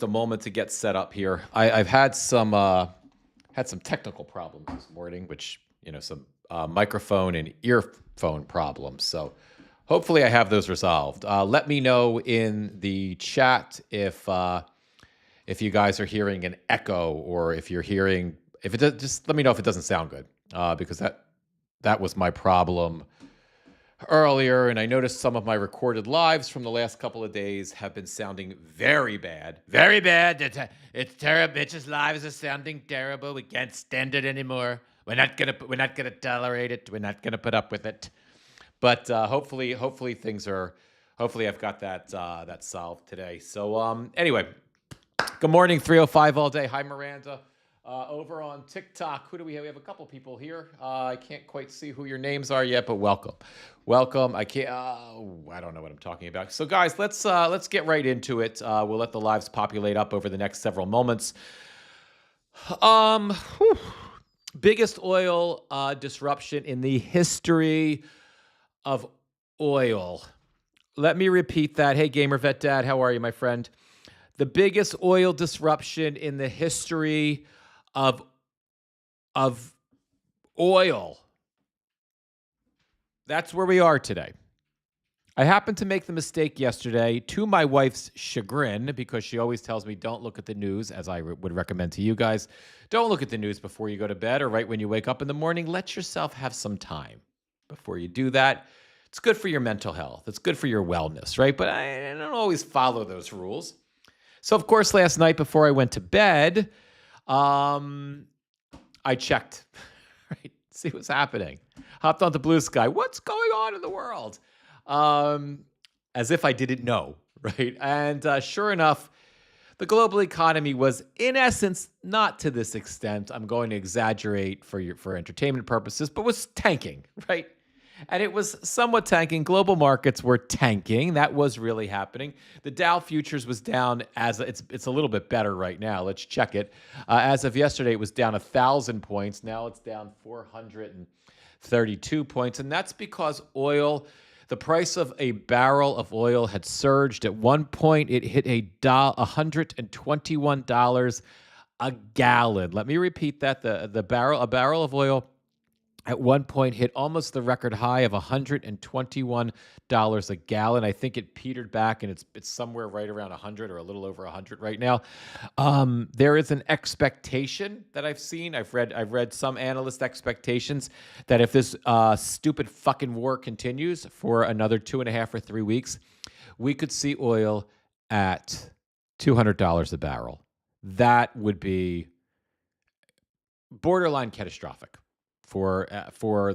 A moment to get set up here. I've had some technical problems this morning, which some microphone and earphone problems. So hopefully I have those resolved. Let me know in the chat if you guys are hearing an echo or if you're hearing if it does, just let me know if it doesn't sound good because that was my problem earlier, and I noticed some of my recorded lives from the last couple of days have been sounding very bad. Very bad. It's terrible. Bitches' lives are sounding terrible. We can't stand it anymore. We're not gonna tolerate it. We're not gonna put up with it. But hopefully things are. Hopefully I've got that solved today. So anyway, good morning, 305 all day. Hi, Miranda. Over on TikTok, who do we have? We have a couple people here. I can't quite see who your names are yet, but welcome. I can't. I don't know what I'm talking about. So, guys, let's get right into it. We'll let the lives populate up over the next several moments. Biggest oil disruption in the history of oil. Let me repeat that. Hey, Gamer Vet Dad, how are you, my friend? The biggest oil disruption in the history of oil. That's where we are today. I happened to make the mistake yesterday, to my wife's chagrin, because she always tells me don't look at the news, as I would recommend to you guys. Don't look at the news before you go to bed or right when you wake up in the morning. Let yourself have some time before you do that. It's good for your mental health. It's good for your wellness, right? But I don't always follow those rules. So, of course, last night before I went to bed, I checked, right? See what's happening. Hopped onto Blue Sky. What's going on in the world? As if I didn't know, right? And sure enough, the global economy was, in essence, not to this extent. I'm going to exaggerate for entertainment purposes, but was tanking, right? And it was somewhat tanking. Global markets were tanking. That was really happening. The Dow futures was down it's a little bit better right now. Let's check it. As of yesterday, it was down 1,000 points. Now it's down 432 points. And that's because the price of a barrel of oil had surged. At one point, it hit $121 a gallon. Let me repeat that. A barrel of oil at one point hit almost the record high of $121 a gallon. I think it petered back, and it's somewhere right around 100 or a little over 100 right now. There is an expectation that I've seen. I've read some analyst expectations that if this stupid fucking war continues for another 2.5 or 3 weeks, we could see oil at $200 a barrel. That would be borderline catastrophic for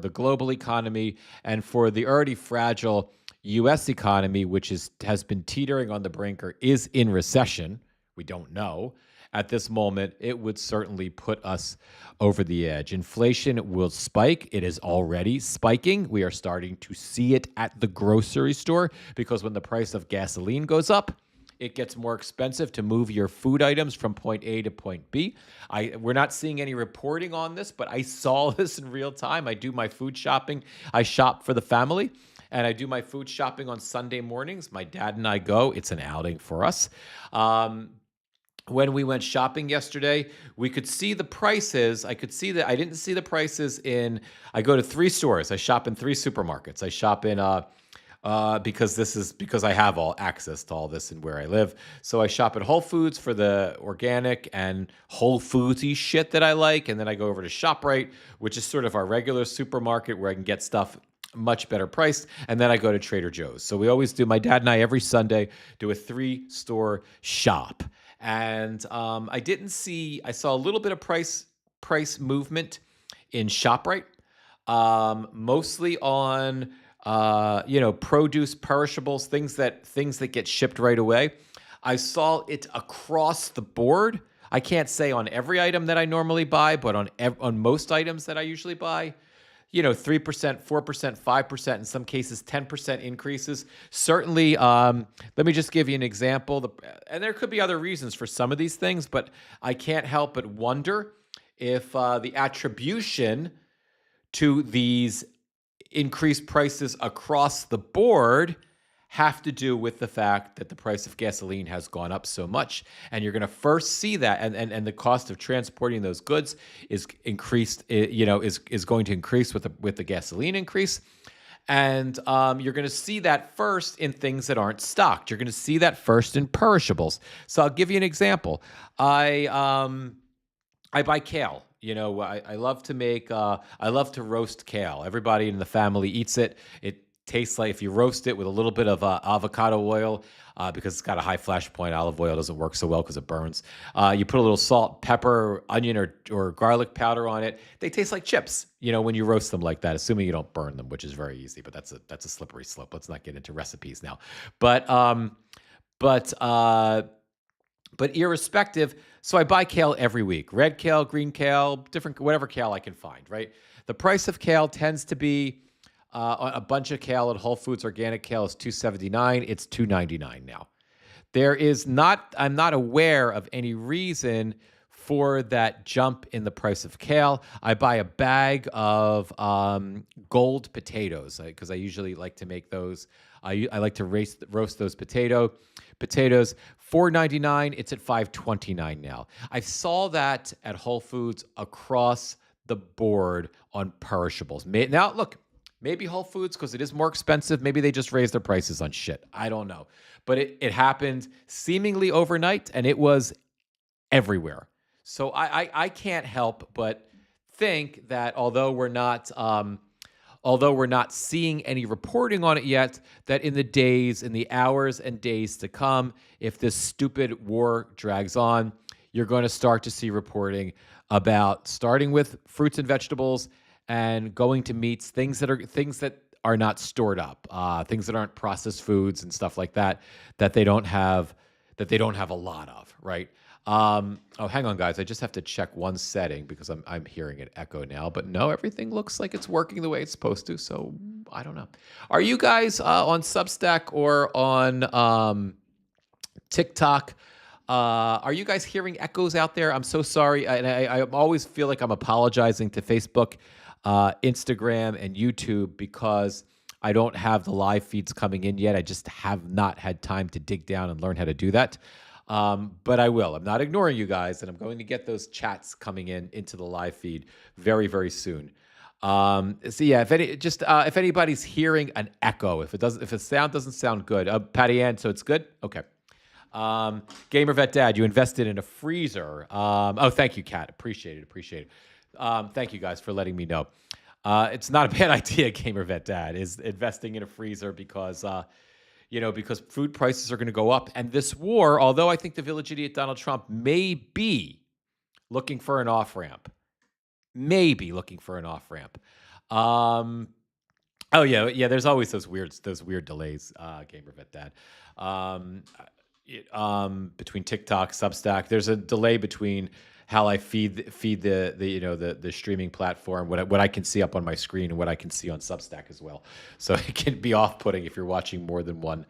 the global economy and for the already fragile U.S. economy, which has been teetering on the brink or is in recession. We don't know. At this moment, it would certainly put us over the edge. Inflation will spike. It is already spiking. We are starting to see it at the grocery store because when the price of gasoline goes up, it gets more expensive to move your food items from point A to point B. We're not seeing any reporting on this, but I saw this in real time. I do my food shopping. I shop for the family, and I do my food shopping on Sunday mornings. My dad and I go. It's an outing for us. When we went shopping yesterday, we could see the prices. I didn't see the prices I go to 3 stores. I shop in 3 supermarkets. I shop in because I have all access to all this and where I live. So I shop at Whole Foods for the organic and Whole Foodsy shit that I like. And then I go over to ShopRite, which is sort of our regular supermarket where I can get stuff much better priced. And then I go to Trader Joe's. So we always my dad and I every Sunday do a 3-store shop. And I saw a little bit of price movement in ShopRite, mostly on produce, perishables, things that get shipped right away. I saw it across the board. I can't say on every item that I normally buy, but on most items that I usually buy, 3%, 4%, 5%, in some cases 10% increases. Certainly, let me just give you an example. And there could be other reasons for some of these things, but I can't help but wonder if the attribution to these increased prices across the board have to do with the fact that the price of gasoline has gone up so much. And you're going to first see that. And the cost of transporting those goods is increased, is going to increase with the gasoline increase. And you're going to see that first in things that aren't stocked. You're going to see that first in perishables. So I'll give you an example. I buy kale. I love to roast kale. Everybody in the family eats it. It tastes like, if you roast it with a little bit of avocado oil, because it's got a high flash point, olive oil doesn't work so well because it burns. You put a little salt, pepper, onion, or garlic powder on it. They taste like chips, when you roast them like that, assuming you don't burn them, which is very easy, but that's a slippery slope. Let's not get into recipes now. But irrespective, so I buy kale every week. Red kale, green kale, different, whatever kale I can find, right? The price of kale tends to be, a bunch of kale at Whole Foods organic kale is $2.79. It's $2.99 now. I'm not aware of any reason for that jump in the price of kale. I buy a bag of gold potatoes because I usually like to make those. I like to roast those potatoes. $4.99. It's at $5.29 now. I saw that at Whole Foods across the board on perishables. Now, look, maybe Whole Foods, because it is more expensive, maybe they just raised their prices on shit. I don't know. But it happened seemingly overnight, and it was everywhere. So I can't help but think that although we're not seeing any reporting on it yet, that in the hours and days to come, if this stupid war drags on, you're going to start to see reporting about starting with fruits and vegetables and going to meats, things that are not stored up, things that aren't processed foods and stuff like that, that they don't have a lot of, right? Hang on, guys. I just have to check one setting because I'm hearing an echo now. But no, everything looks like it's working the way it's supposed to. So I don't know. Are you guys on Substack or on TikTok? Are you guys hearing echoes out there? I'm so sorry. I always feel like I'm apologizing to Facebook, Instagram, and YouTube because I don't have the live feeds coming in yet. I just have not had time to dig down and learn how to do that. But I will. I'm not ignoring you guys, and I'm going to get those chats coming into the live feed very, very soon. So yeah, if anybody's hearing an echo, if the sound doesn't sound good, Patty Ann, so it's good? Okay. Gamer Vet Dad, you invested in a freezer. Thank you, Kat. Appreciate it. Thank you guys for letting me know. It's not a bad idea, Gamer Vet Dad, is investing in a freezer because food prices are going to go up. And this war, although I think the village idiot Donald Trump may be looking for an off-ramp. There's always those weird delays, Gamer Vet Dad. Between TikTok, Substack, there's a delay between how I feed the streaming platform, what I can see up on my screen and what I can see on Substack as well. So it can be off-putting if you're watching more than one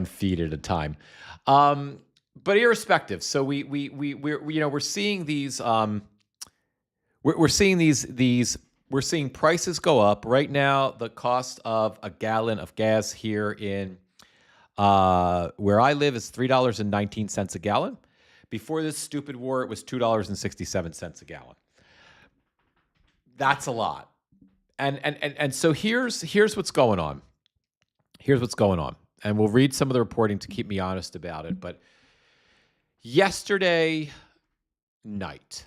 feed at a time. But irrespective, so we're seeing these we're seeing prices go up right now. The cost of a gallon of gas here in where I live is $3.19 a gallon. Before this stupid war, it was $2.67 a gallon. That's a lot. And so here's what's going on. And we'll read some of the reporting to keep me honest about it. But yesterday night,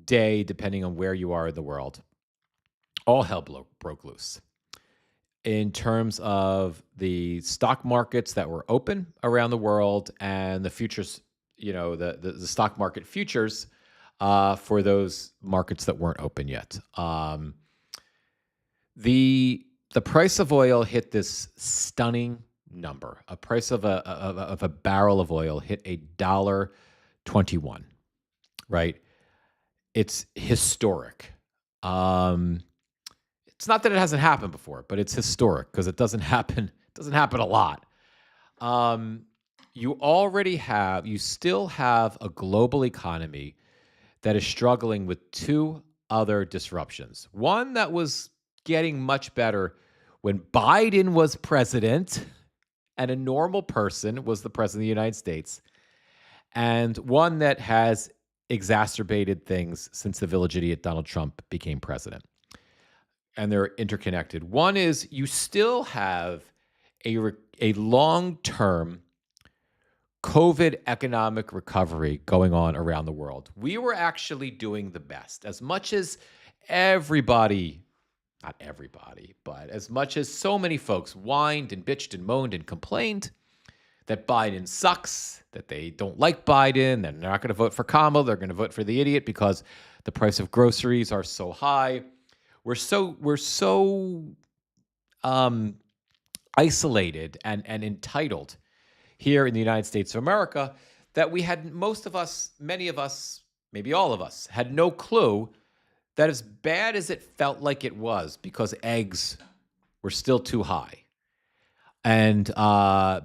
day, depending on where you are in the world, all hell broke loose. In terms of the stock markets that were open around the world and the futures, the stock market futures for those markets that weren't open yet. The price of oil hit this stunning number. A price of a barrel of oil hit $1.21. Right? It's historic. It's not that it hasn't happened before, but it's historic because it doesn't happen. It doesn't happen a lot. You still have a global economy that is struggling with two other disruptions. One that was getting much better when Biden was president, and a normal person was the president of the United States, and one that has exacerbated things since the village idiot Donald Trump became president. And they're interconnected. One is you still have a long-term COVID economic recovery going on around the world. We were actually doing the best. As much as everybody, not everybody, but as much as so many folks whined and bitched and moaned and complained that Biden sucks, that they don't like Biden, they're not going to vote for Kamala, they're going to vote for the idiot because the price of groceries are so high. We're so isolated and entitled here in the United States of America that we had many of us, maybe all of us, had no clue that as bad as it felt like it was because eggs were still too high and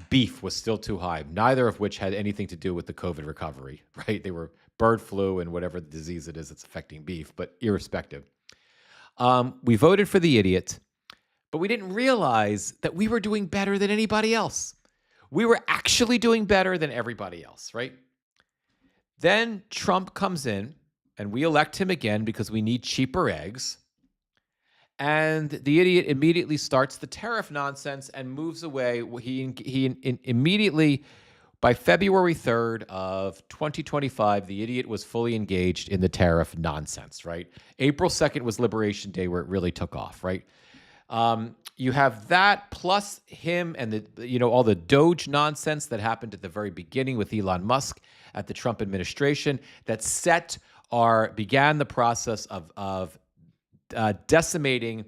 beef was still too high, neither of which had anything to do with the COVID recovery, right? They were bird flu and whatever the disease it is that's affecting beef, but irrespective. We voted for the idiot, but we didn't realize that we were doing better than anybody else. We were actually doing better than everybody else, right? Then Trump comes in, and we elect him again because we need cheaper eggs. And the idiot immediately starts the tariff nonsense and moves away. He immediately, by February 3rd of 2025, the idiot was fully engaged in the tariff nonsense, right? April 2nd was Liberation Day where it really took off, right? You have that plus him and all the Doge nonsense that happened at the very beginning with Elon Musk at the Trump administration that began the process of decimating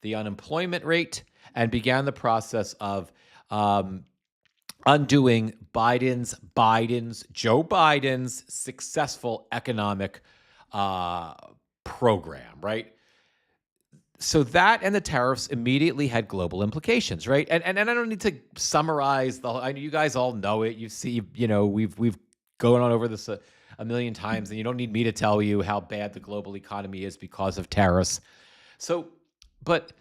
the unemployment rate and began the process of undoing Joe Biden's successful economic program, right? So that and the tariffs immediately had global implications, right? And I don't need to summarize you guys all know it. You see, we've gone on over this a million times, and you don't need me to tell you how bad the global economy is because of tariffs. So, but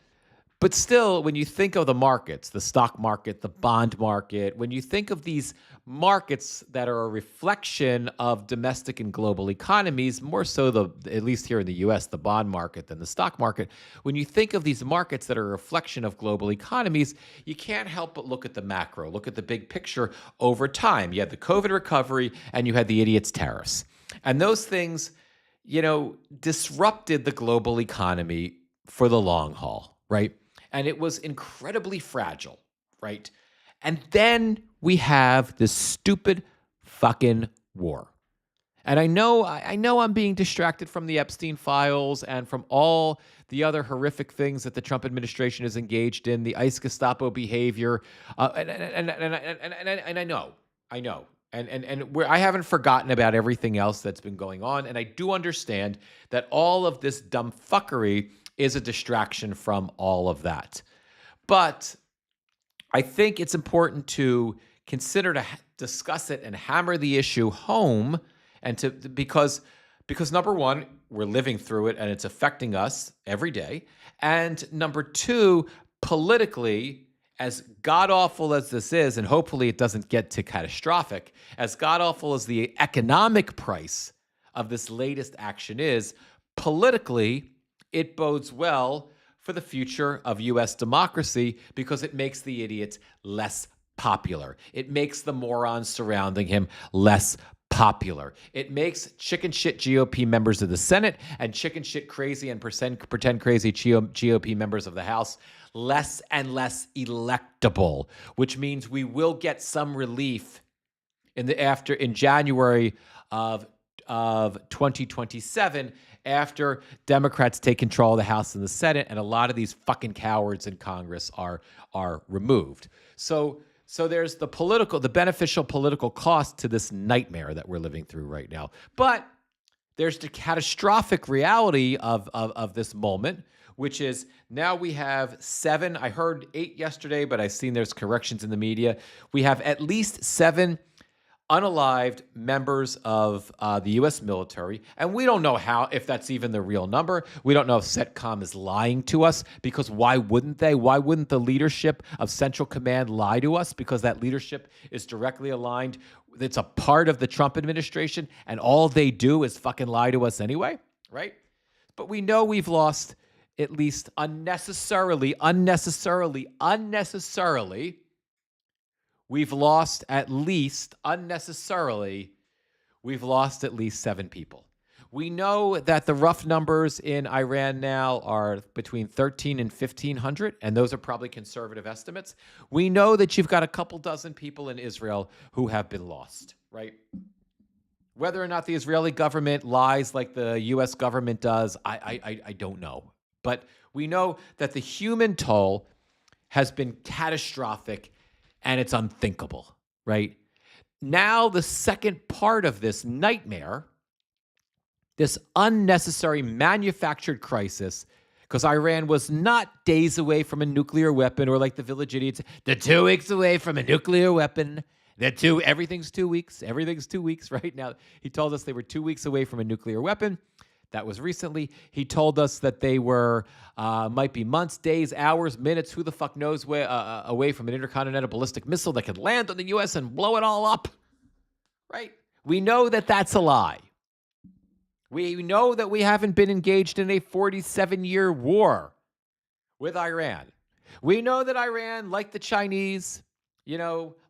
still, when you think of the markets, the stock market, the bond market, when you think of these markets that are a reflection of domestic and global economies, more so at least here in the U.S., the bond market than the stock market, when you think of these markets that are a reflection of global economies, you can't help but look at the macro, look at the big picture over time. You had the COVID recovery and you had the idiot's tariffs. And those things, disrupted the global economy for the long haul, right? And it was incredibly fragile, right? And then we have this stupid fucking war. And I know I'm being distracted from the Epstein files and from all the other horrific things that the Trump administration is engaged in, the ICE Gestapo behavior, and I know. And I haven't forgotten about everything else that's been going on, and I do understand that all of this dumb fuckery is a distraction from all of that. But I think it's important to consider to discuss it and hammer the issue home, and because number one, we're living through it and it's affecting us every day, and number two, politically, as god-awful as this is, and hopefully it doesn't get to catastrophic, as god-awful as the economic price of this latest action is, politically, it bodes well for the future of U.S. democracy because it makes the idiot less popular. It makes the morons surrounding him less popular. It makes chicken shit GOP members of the Senate and chicken shit crazy and pretend crazy GOP members of the House less and less electable, which means we will get some relief in January of 2027 after Democrats take control of the House and the Senate, and a lot of these fucking cowards in Congress are removed. So there's the beneficial political cost to this nightmare that we're living through right now. But there's the catastrophic reality of this moment, which is now we have 7. I heard 8 yesterday, but I've seen there's corrections in the media. We have at least 7 unalived members of the U.S. military, and we don't know if that's even the real number. We don't know if CENTCOM is lying to us, because why wouldn't they? Why wouldn't the leadership of Central Command lie to us? Because that leadership is directly aligned. It's a part of the Trump administration, and all they do is fucking lie to us anyway, right? But we know we've lost, at least unnecessarily, we've lost at least unnecessarily, we've lost at least 7 people. We know that the rough numbers in Iran now are between 13 and 1,500, and those are probably conservative estimates. We know that you've got a couple dozen people in Israel who have been lost, right? Whether or not the Israeli government lies like the U.S. government does, I don't know. But we know that the human toll has been catastrophic, and it's unthinkable, right? Now, the second part of this nightmare, this unnecessary manufactured crisis, because Iran was not days away from a nuclear weapon, or like the Village Idiots, they're 2 weeks away from a nuclear weapon. Everything's 2 weeks. Everything's 2 weeks right now. He told us they were 2 weeks away from a nuclear weapon. That was recently. He told us that they were, might be months, days, hours, minutes, who the fuck knows, away from an intercontinental ballistic missile that could land on the U.S. and blow it all up, right? We know that that's a lie. We know that we haven't been engaged in a 47-year war with Iran. We know that Iran, like the Chinese,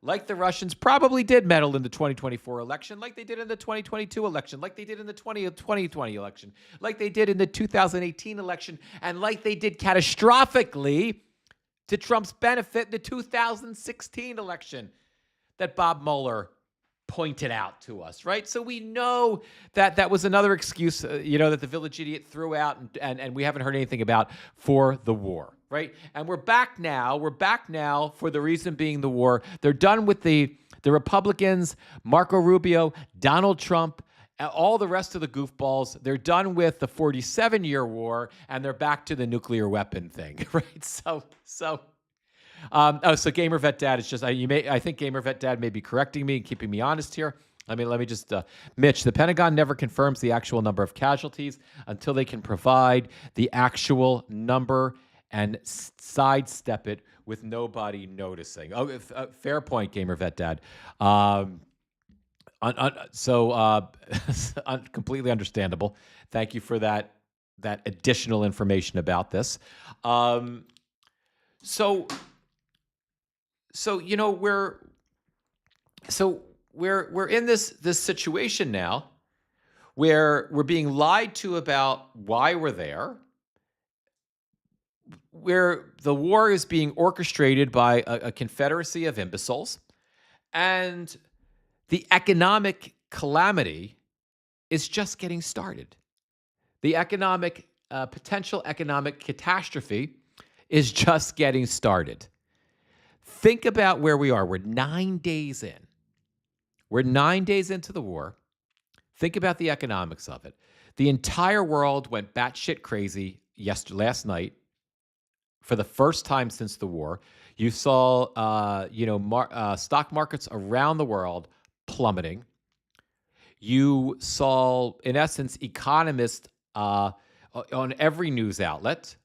like the Russians, probably did meddle in the 2024 election, like they did in the 2022 election, like they did in the 2020 election, like they did in the 2018 election, and like they did catastrophically to Trump's benefit in the 2016 election that Bob Mueller pointed out to us, right? So we know that that was another excuse, that the Village Idiot threw out and we haven't heard anything about for the war, right? And we're back now for the reason being the war. They're done with the Republicans, Marco Rubio, Donald Trump, all the rest of the goofballs. They're done with the 47-year war, and they're back to the nuclear weapon thing, right? So Gamer Vet Dad is just, I think Gamer Vet Dad may be correcting me and keeping me honest here. Let me just, Mitch, the Pentagon never confirms the actual number of casualties until they can provide the actual number and sidestep it with nobody noticing. Oh, fair point, Gamer Vet Dad. Completely understandable. Thank you for that additional information about this. We're in this situation now where we're being lied to about why we're there, where the war is being orchestrated by a confederacy of imbeciles, and the economic calamity is just getting started. The potential economic catastrophe is just getting started. Think about where we are. We're 9 days in. We're 9 days into the war. Think about the economics of it. The entire world went batshit crazy last night for the first time since the war. You saw, stock markets around the world plummeting. You saw, in essence, economists on every news outlet,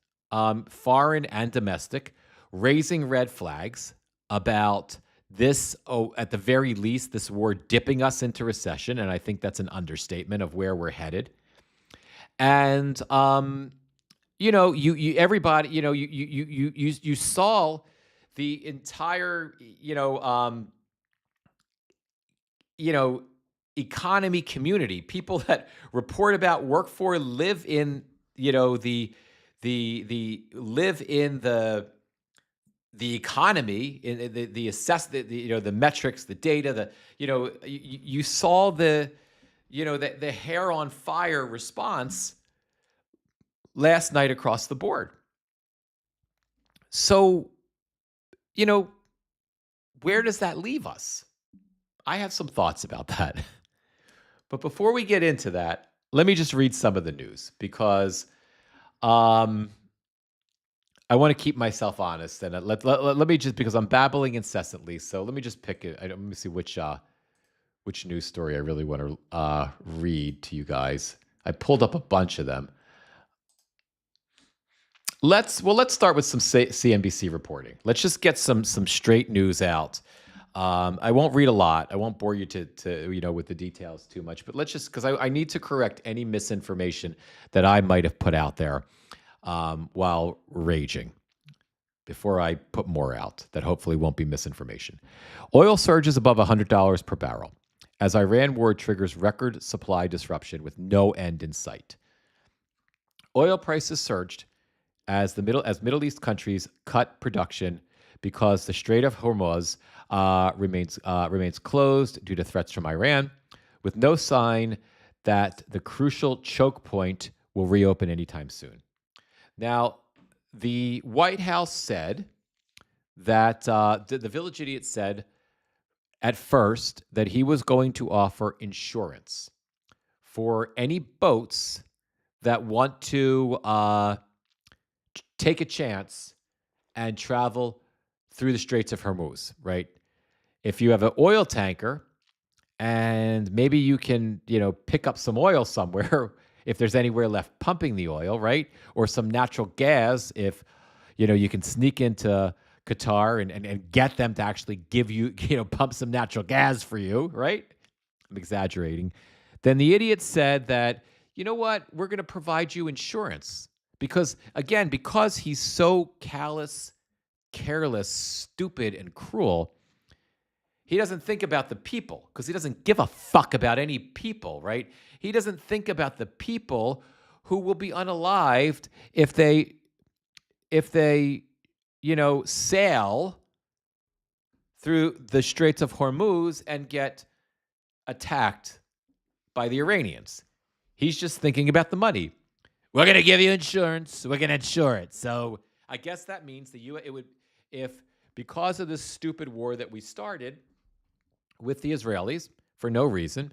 foreign and domestic, raising red flags about this, at the very least, this war dipping us into recession, and I think that's an understatement of where we're headed. And everybody, you saw the entire, economy community, people that report about, work for, live in, the economy, in the assess the metrics, the data, you saw the hair on fire response last night across the board. So, where does that leave us? I have some thoughts about that. But before we get into that, let me just read some of the news, because I want to keep myself honest, and let me just, because I'm babbling incessantly. So let me just pick it. Let me see which which news story I really want to read to you guys. I pulled up a bunch of them. Let's start with some CNBC reporting. Let's just get some straight news out. I won't read a lot. I won't bore you to with the details too much. But let's just, because I need to correct any misinformation that I might have put out there while raging, before I put more out that hopefully won't be misinformation. Oil surges above $100 per barrel as Iran war triggers record supply disruption with no end in sight. Oil prices surged as Middle East countries cut production because the Strait of Hormuz remains closed due to threats from Iran, with no sign that the crucial choke point will reopen anytime soon. Now, the White House said that the Village Idiot said at first that he was going to offer insurance for any boats that want to take a chance and travel through the Straits of Hormuz, right? If you have an oil tanker and maybe you can, pick up some oil somewhere if there's anywhere left pumping the oil, right? Or some natural gas if, you can sneak into Qatar and get them to actually give you, pump some natural gas for you, right? I'm exaggerating. Then the idiot said that, you know what? We're going to provide you insurance. Because he's so callous, careless, stupid, and cruel, he doesn't think about the people, because he doesn't give a fuck about any people, right? He doesn't think about the people who will be unalived if they sail through the Straits of Hormuz and get attacked by the Iranians. He's just thinking about the money. We're going to give you insurance. We're going to insure it. So I guess that means if because of this stupid war that we started with the Israelis for no reason,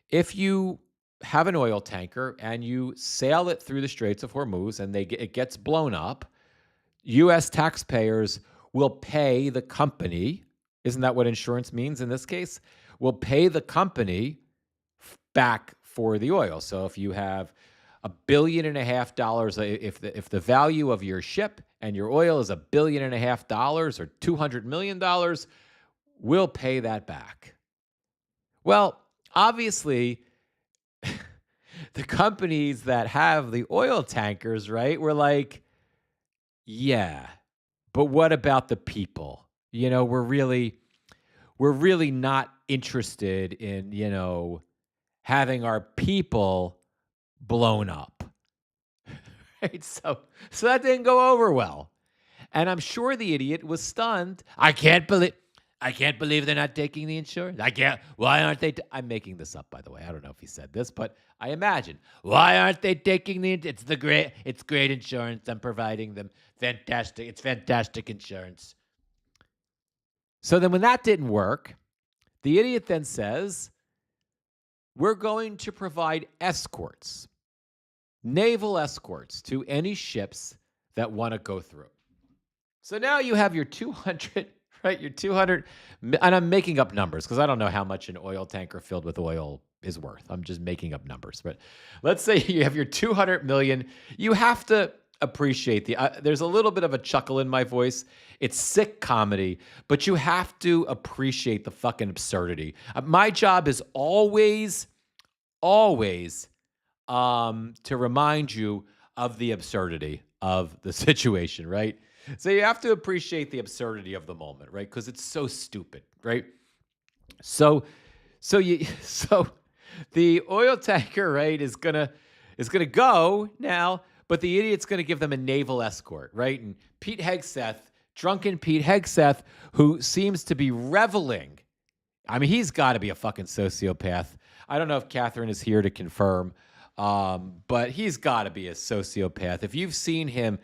if you have an oil tanker and you sail it through the Straits of Hormuz and it gets blown up, U.S. taxpayers will pay the company. Isn't that what insurance means in this case? Will pay the company back for the oil. So if you have $1.5 billion, if the value of your ship and your oil is $1.5 billion or $200 million, we'll pay that back. Well, obviously, the companies that have the oil tankers, right, were like, yeah, but what about the people? We're really not interested in, having our people blown up. Right? So that didn't go over well. And I'm sure the idiot was stunned. I can't believe they're not taking the insurance. Why aren't they? I'm making this up, by the way. I don't know if he said this, but I imagine. Why aren't they taking it's great insurance. I'm providing them. Fantastic. It's fantastic insurance. So then when that didn't work, the idiot then says, we're going to provide escorts, naval escorts to any ships that want to go through. So now you have your 200, right? Your 200, and I'm making up numbers because I don't know how much an oil tanker filled with oil is worth. I'm just making up numbers. But let's say you have your 200 million. You have to appreciate there's a little bit of a chuckle in my voice. It's sick comedy, but you have to appreciate the fucking absurdity. My job is always to remind you of the absurdity of the situation, right? So you have to appreciate the absurdity of the moment, right? Because it's so stupid, right? So the oil tanker, right, is gonna go now, but the idiot's gonna give them a naval escort, right? And Pete Hegseth, drunken Pete Hegseth, who seems to be reveling. I mean, he's got to be a fucking sociopath. I don't know if Catherine is here to confirm, but he's got to be a sociopath. If you've seen him,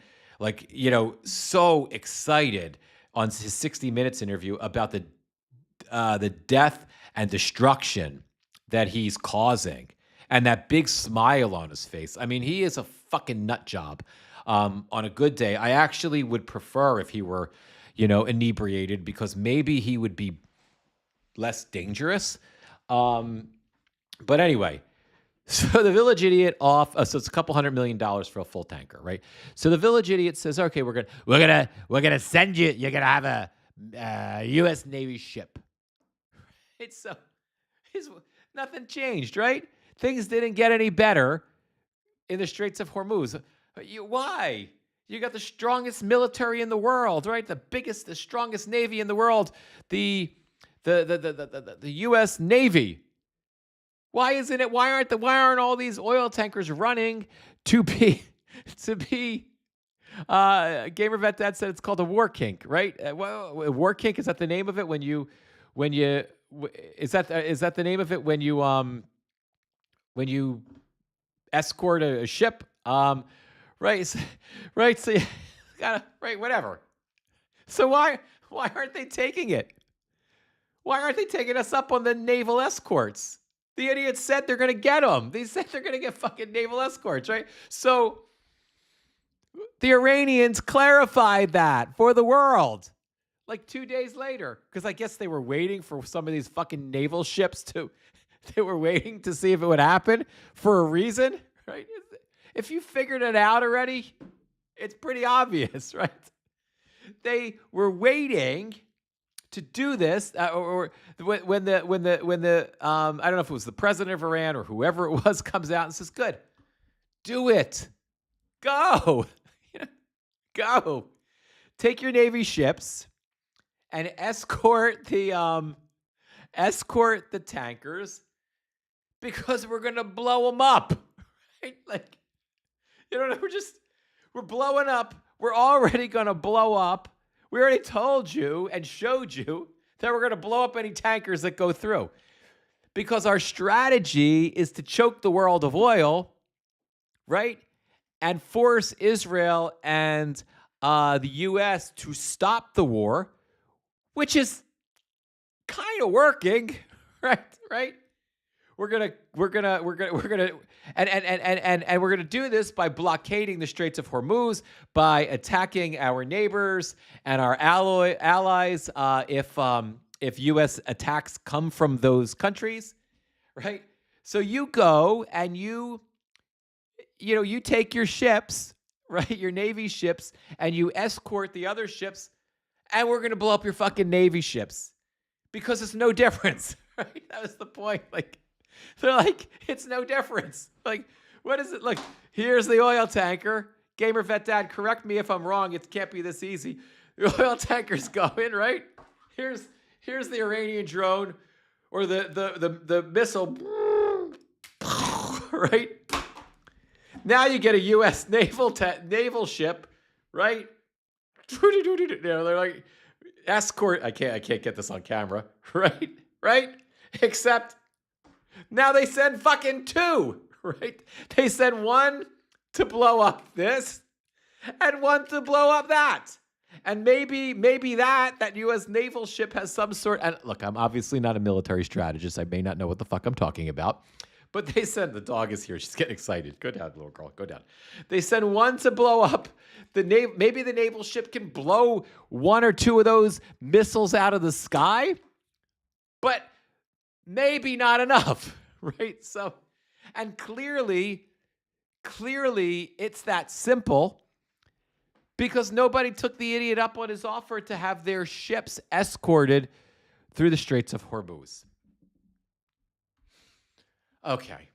so excited on his 60 Minutes interview about the death and destruction that he's causing, and that big smile on his face. I mean, he is a fucking nut job. On a good day, I actually would prefer if he were, inebriated, because maybe he would be less dangerous. But anyway, so the Village Idiot off. So it's a couple $100 million for a full tanker, right? So the Village Idiot says, "Okay, we're gonna send you. You're gonna have a U.S. Navy ship." It's nothing changed, right? Things didn't get any better in the Straits of Hormuz. Why? You got the strongest military in the world, right? The strongest navy in the world, the U.S. Navy. Why aren't all these oil tankers running to be Gamer Vet Dad said it's called a war kink, right? War kink, is that the name of it is that the name of it when you escort a ship? Right. So you gotta, right, whatever. So why aren't they taking it? Why aren't they taking us up on the naval escorts? The idiots said they're going to get them. They said they're going to get fucking naval escorts, right? So the Iranians clarified that for the world like 2 days later, because I guess they were waiting for some of these fucking naval ships they were waiting to see if it would happen for a reason, right? If you figured it out already, it's pretty obvious, right? They were waiting to do this, or when the I don't know if it was the president of Iran or whoever it was comes out and says, "Good, do it, go, go, take your Navy ships and escort the tankers because we're gonna blow them up." Right? Like, we're blowing up. We're already gonna blow up. We already told you and showed you that we're going to blow up any tankers that go through, because our strategy is to choke the world of oil, right? And force Israel and the U.S. to stop the war, which is kind of working, right? We're gonna do this by blockading the Straits of Hormuz, by attacking our neighbors and our allies if U.S. attacks come from those countries, right? So you go and you take your ships, right, your Navy ships, and you escort the other ships, and we're gonna blow up your fucking Navy ships because it's no difference, right? That was the point, like. They're like, it's no difference. Like, what is it? Like, here's the oil tanker. Gamer Vet Dad, correct me if I'm wrong. It can't be this easy. The oil tanker's going, right? Here's the Iranian drone or the missile, right? Now you get a U.S. naval ship, right? They're like, escort. I can't get this on camera, right? Except now they send fucking two, right? They send one to blow up this and one to blow up that. And maybe that U.S. naval ship has some sort. And look, I'm obviously not a military strategist. I may not know what the fuck I'm talking about. But they send, the dog is here. She's getting excited. Go down, little girl. Go down. They send one to blow up maybe the naval ship can blow one or two of those missiles out of the sky. But maybe not enough, right? So, and clearly, it's that simple because nobody took the idiot up on his offer to have their ships escorted through the Straits of Hormuz. Okay.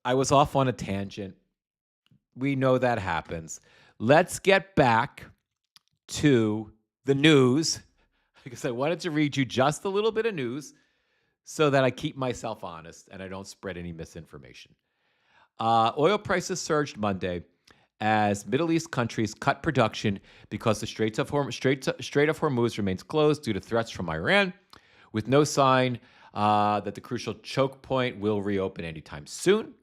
I was off on a tangent. We know that happens. Let's get back to the news, because I wanted to read you just a little bit of news so that I keep myself honest and I don't spread any misinformation. Oil prices surged Monday as Middle East countries cut production because the Strait of Hormuz remains closed due to threats from Iran, with no sign that the crucial choke point will reopen anytime soon.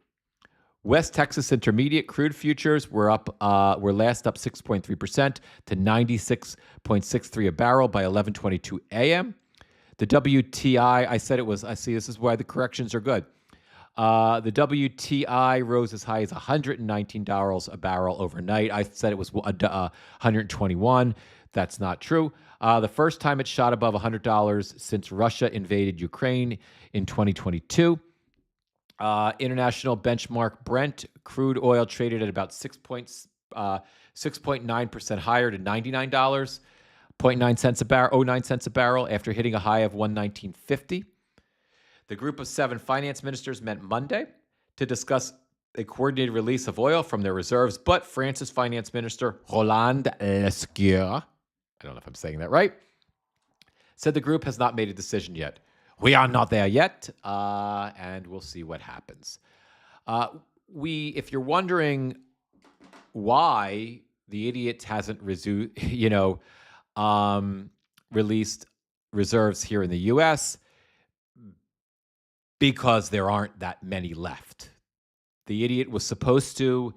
West Texas Intermediate crude futures were last up 6.3% to 96.63 a barrel by 11:22 a.m. The WTI, this is why the corrections are good. The WTI rose as high as $119 a barrel overnight. I said it was 121. That's not true. The first time it shot above $100 since Russia invaded Ukraine in 2022. International benchmark Brent crude oil traded at about 6.9% higher to $99, 0.9 cents a barrel, 09 cents a barrel after hitting a high of 119.50. The group of 7 finance ministers met Monday to discuss a coordinated release of oil from their reserves, but France's finance minister, Roland Lescure, I don't know if I'm saying that right, said the group has not made a decision yet. We are not there yet, and we'll see what happens. If you're wondering why the idiot hasn't released reserves here in the U.S., because there aren't that many left. The idiot was supposed to,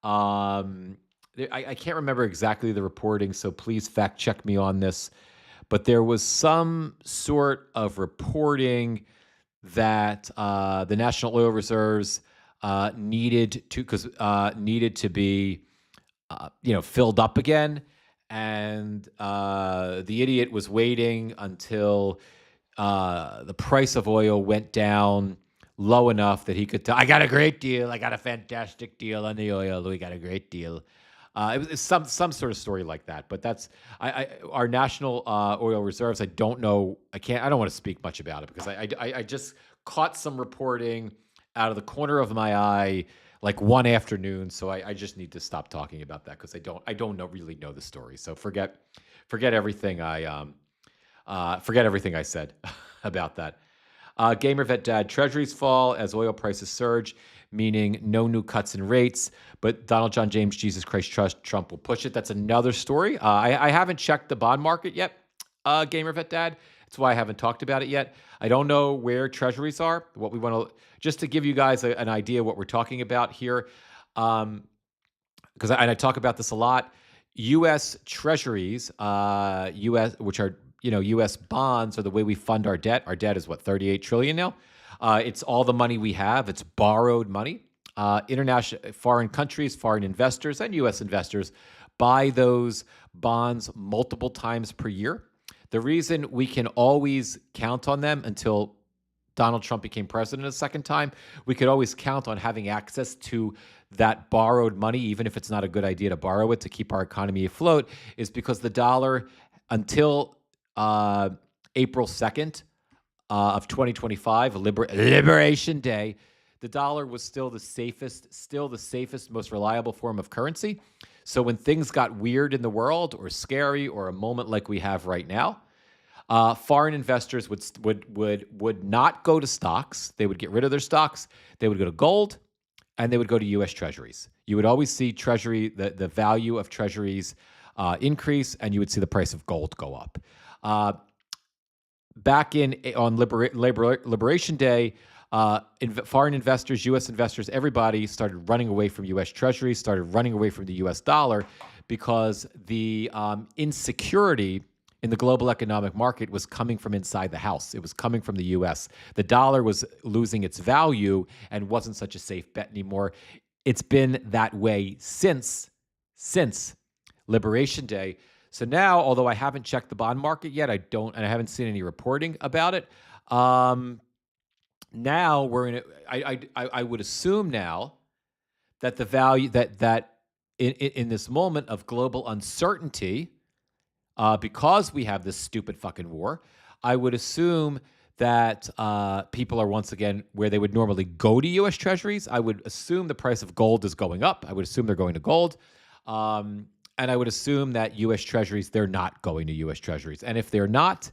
I can't remember exactly the reporting, so please fact check me on this, but there was some sort of reporting that the national oil reserves needed to be, filled up again, and the idiot was waiting until the price of oil went down low enough that he could tell, I got a great deal. I got a fantastic deal on the oil. We got a great deal. It was some sort of story like that. But that's our national oil reserves. I don't know. I don't want to speak much about it because I just caught some reporting out of the corner of my eye like one afternoon. So I just need to stop talking about that because I don't really know the story. So forget everything forget everything I said about that. GamerVet Dad, treasuries fall as oil prices surge, meaning no new cuts in rates, but Donald John James Jesus Christ Trust Trump will push it. That's another story. I haven't checked the bond market yet, GamerVet Dad. That's why I haven't talked about it yet. I don't know where treasuries are. What we want to, just to give you guys an idea of what we're talking about here, because I talk about this a lot. U.S. treasuries, which are U.S. bonds are the way we fund our debt. Our debt is what, $38 trillion now? It's all the money we have. It's borrowed money. International, foreign countries, foreign investors, and U.S. investors buy those bonds multiple times per year. The reason we can always count on them until Donald Trump became president a second time, we could always count on having access to that borrowed money, even if it's not a good idea to borrow it to keep our economy afloat, is because the dollar, until April 2nd of 2025, Liberation Day, the dollar was still the safest, most reliable form of currency. So when things got weird in the world or scary or a moment like we have right now, foreign investors would not go to stocks. They would get rid of their stocks. They would go to gold, and they would go to U.S. treasuries. You would always see the value of treasuries increase, and you would see the price of gold go up. Back on Liberation Day, foreign investors, U.S. investors, everybody started running away from U.S. treasuries, started running away from the U.S. dollar because the insecurity in the global economic market was coming from inside the house. It was coming from the U.S. The dollar was losing its value and wasn't such a safe bet anymore. It's been that way since Liberation Day. So now, although I haven't checked the bond market yet, and I haven't seen any reporting about it. Now we're in I would assume now that the value that in this moment of global uncertainty, because we have this stupid fucking war, I would assume that people are once again where they would normally go to U.S. treasuries. I would assume the price of gold is going up. I would assume they're going to gold. And I would assume that U.S. treasuries, they're not going to U.S. treasuries. And if they're not,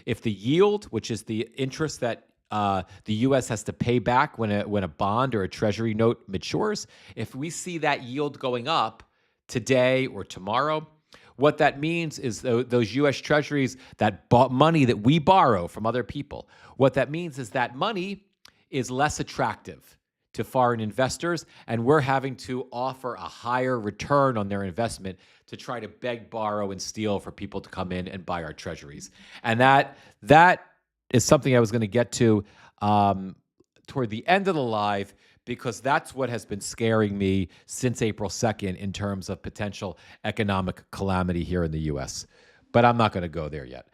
if the yield, which is the interest that the U.S. has to pay back when a bond or a treasury note matures, if we see that yield going up today or tomorrow, what that means is those U.S. treasuries, that money that we borrow from other people, what that means is that money is less attractive to foreign investors, and we're having to offer a higher return on their investment to try to beg, borrow, and steal for people to come in and buy our treasuries. And that is something I was going to get to toward the end of the live because that's what has been scaring me since April 2nd in terms of potential economic calamity here in the U.S. But I'm not going to go there yet.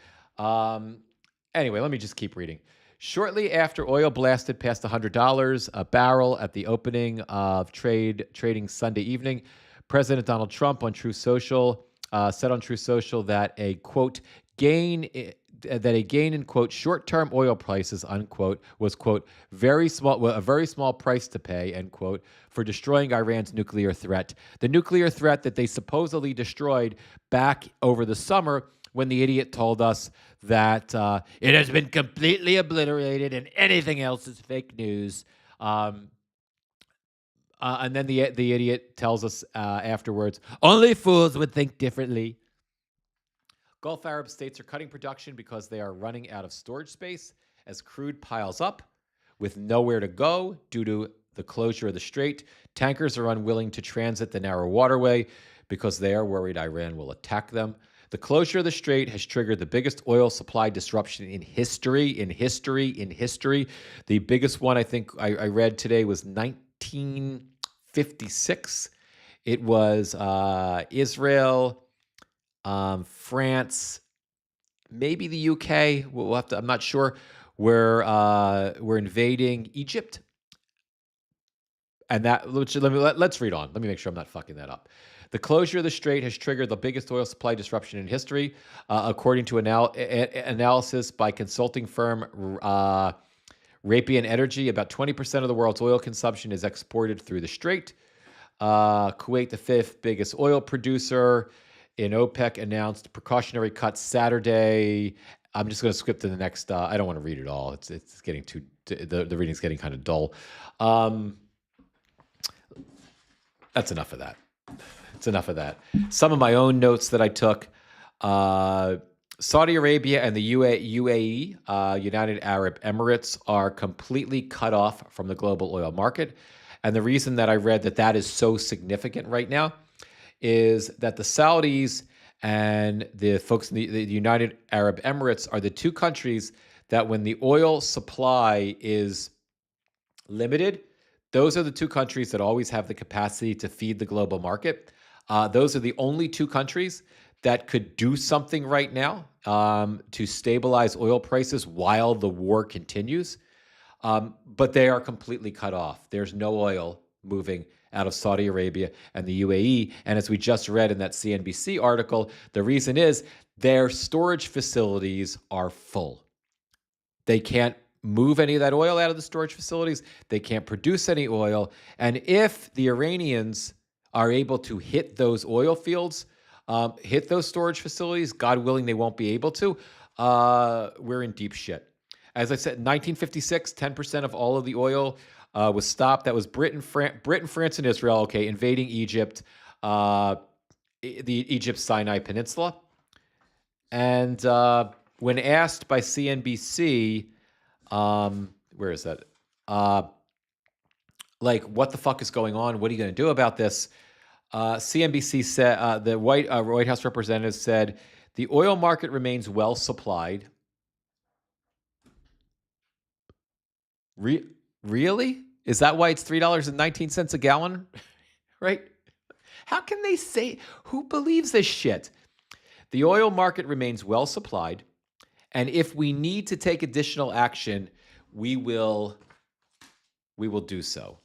Anyway, let me just keep reading. Shortly after oil blasted past $100 a barrel at the opening of trading Sunday evening, President Donald Trump on Truth Social said on Truth Social that a quote gain in quote short-term oil prices unquote was quote a very small price to pay end quote for destroying Iran's nuclear threat. The nuclear threat that they supposedly destroyed back over the summer when the idiot told us that it has been completely obliterated and anything else is fake news. And then the idiot tells us afterwards, only fools would think differently. Gulf Arab states are cutting production because they are running out of storage space as crude piles up with nowhere to go due to the closure of the strait. Tankers are unwilling to transit the narrow waterway because they are worried Iran will attack them. The closure of the strait has triggered the biggest oil supply disruption in history. The biggest one I think I read today was 1956. It was Israel, France, maybe the UK. We'll have to. I'm not sure. We're invading Egypt, and that. Let's read on. Let me make sure I'm not fucking that up. The closure of the strait has triggered the biggest oil supply disruption in history, according to analysis by consulting firm Raytheon Energy. About 20% of the world's oil consumption is exported through the strait. Kuwait, the fifth biggest oil producer in OPEC, announced precautionary cuts Saturday. I'm just going to skip to the next. I don't want to read it all. It's getting too. The reading's getting kind of dull. That's enough of that. It's enough of that. Some of my own notes that I took. Saudi Arabia and the UAE, United Arab Emirates, are completely cut off from the global oil market. And the reason that I read that is so significant right now is that the Saudis and the folks in the United Arab Emirates are the two countries that when the oil supply is limited, those are the two countries that always have the capacity to feed the global market. Those are the only two countries that could do something right now to stabilize oil prices while the war continues. But they are completely cut off. There's no oil moving out of Saudi Arabia and the UAE. And as we just read in that CNBC article, the reason is their storage facilities are full. They can't move any of that oil out of the storage facilities. They can't produce any oil. And if the Iranians are able to hit those oil fields, hit those storage facilities, God willing, they won't be able to, we're in deep shit. As I said, in 1956, 10% of all of the oil was stopped. That was Britain, France, and Israel, okay, invading Egypt, the Egypt's Sinai Peninsula. And when asked by CNBC, where is that? Like, what the fuck is going on? What are you going to do about this? CNBC said, the White House representative said, the oil market remains well supplied. Really? Is that why it's $3.19 a gallon? Right? How can they say, who believes this shit? The oil market remains well supplied, and if we need to take additional action, we will do so.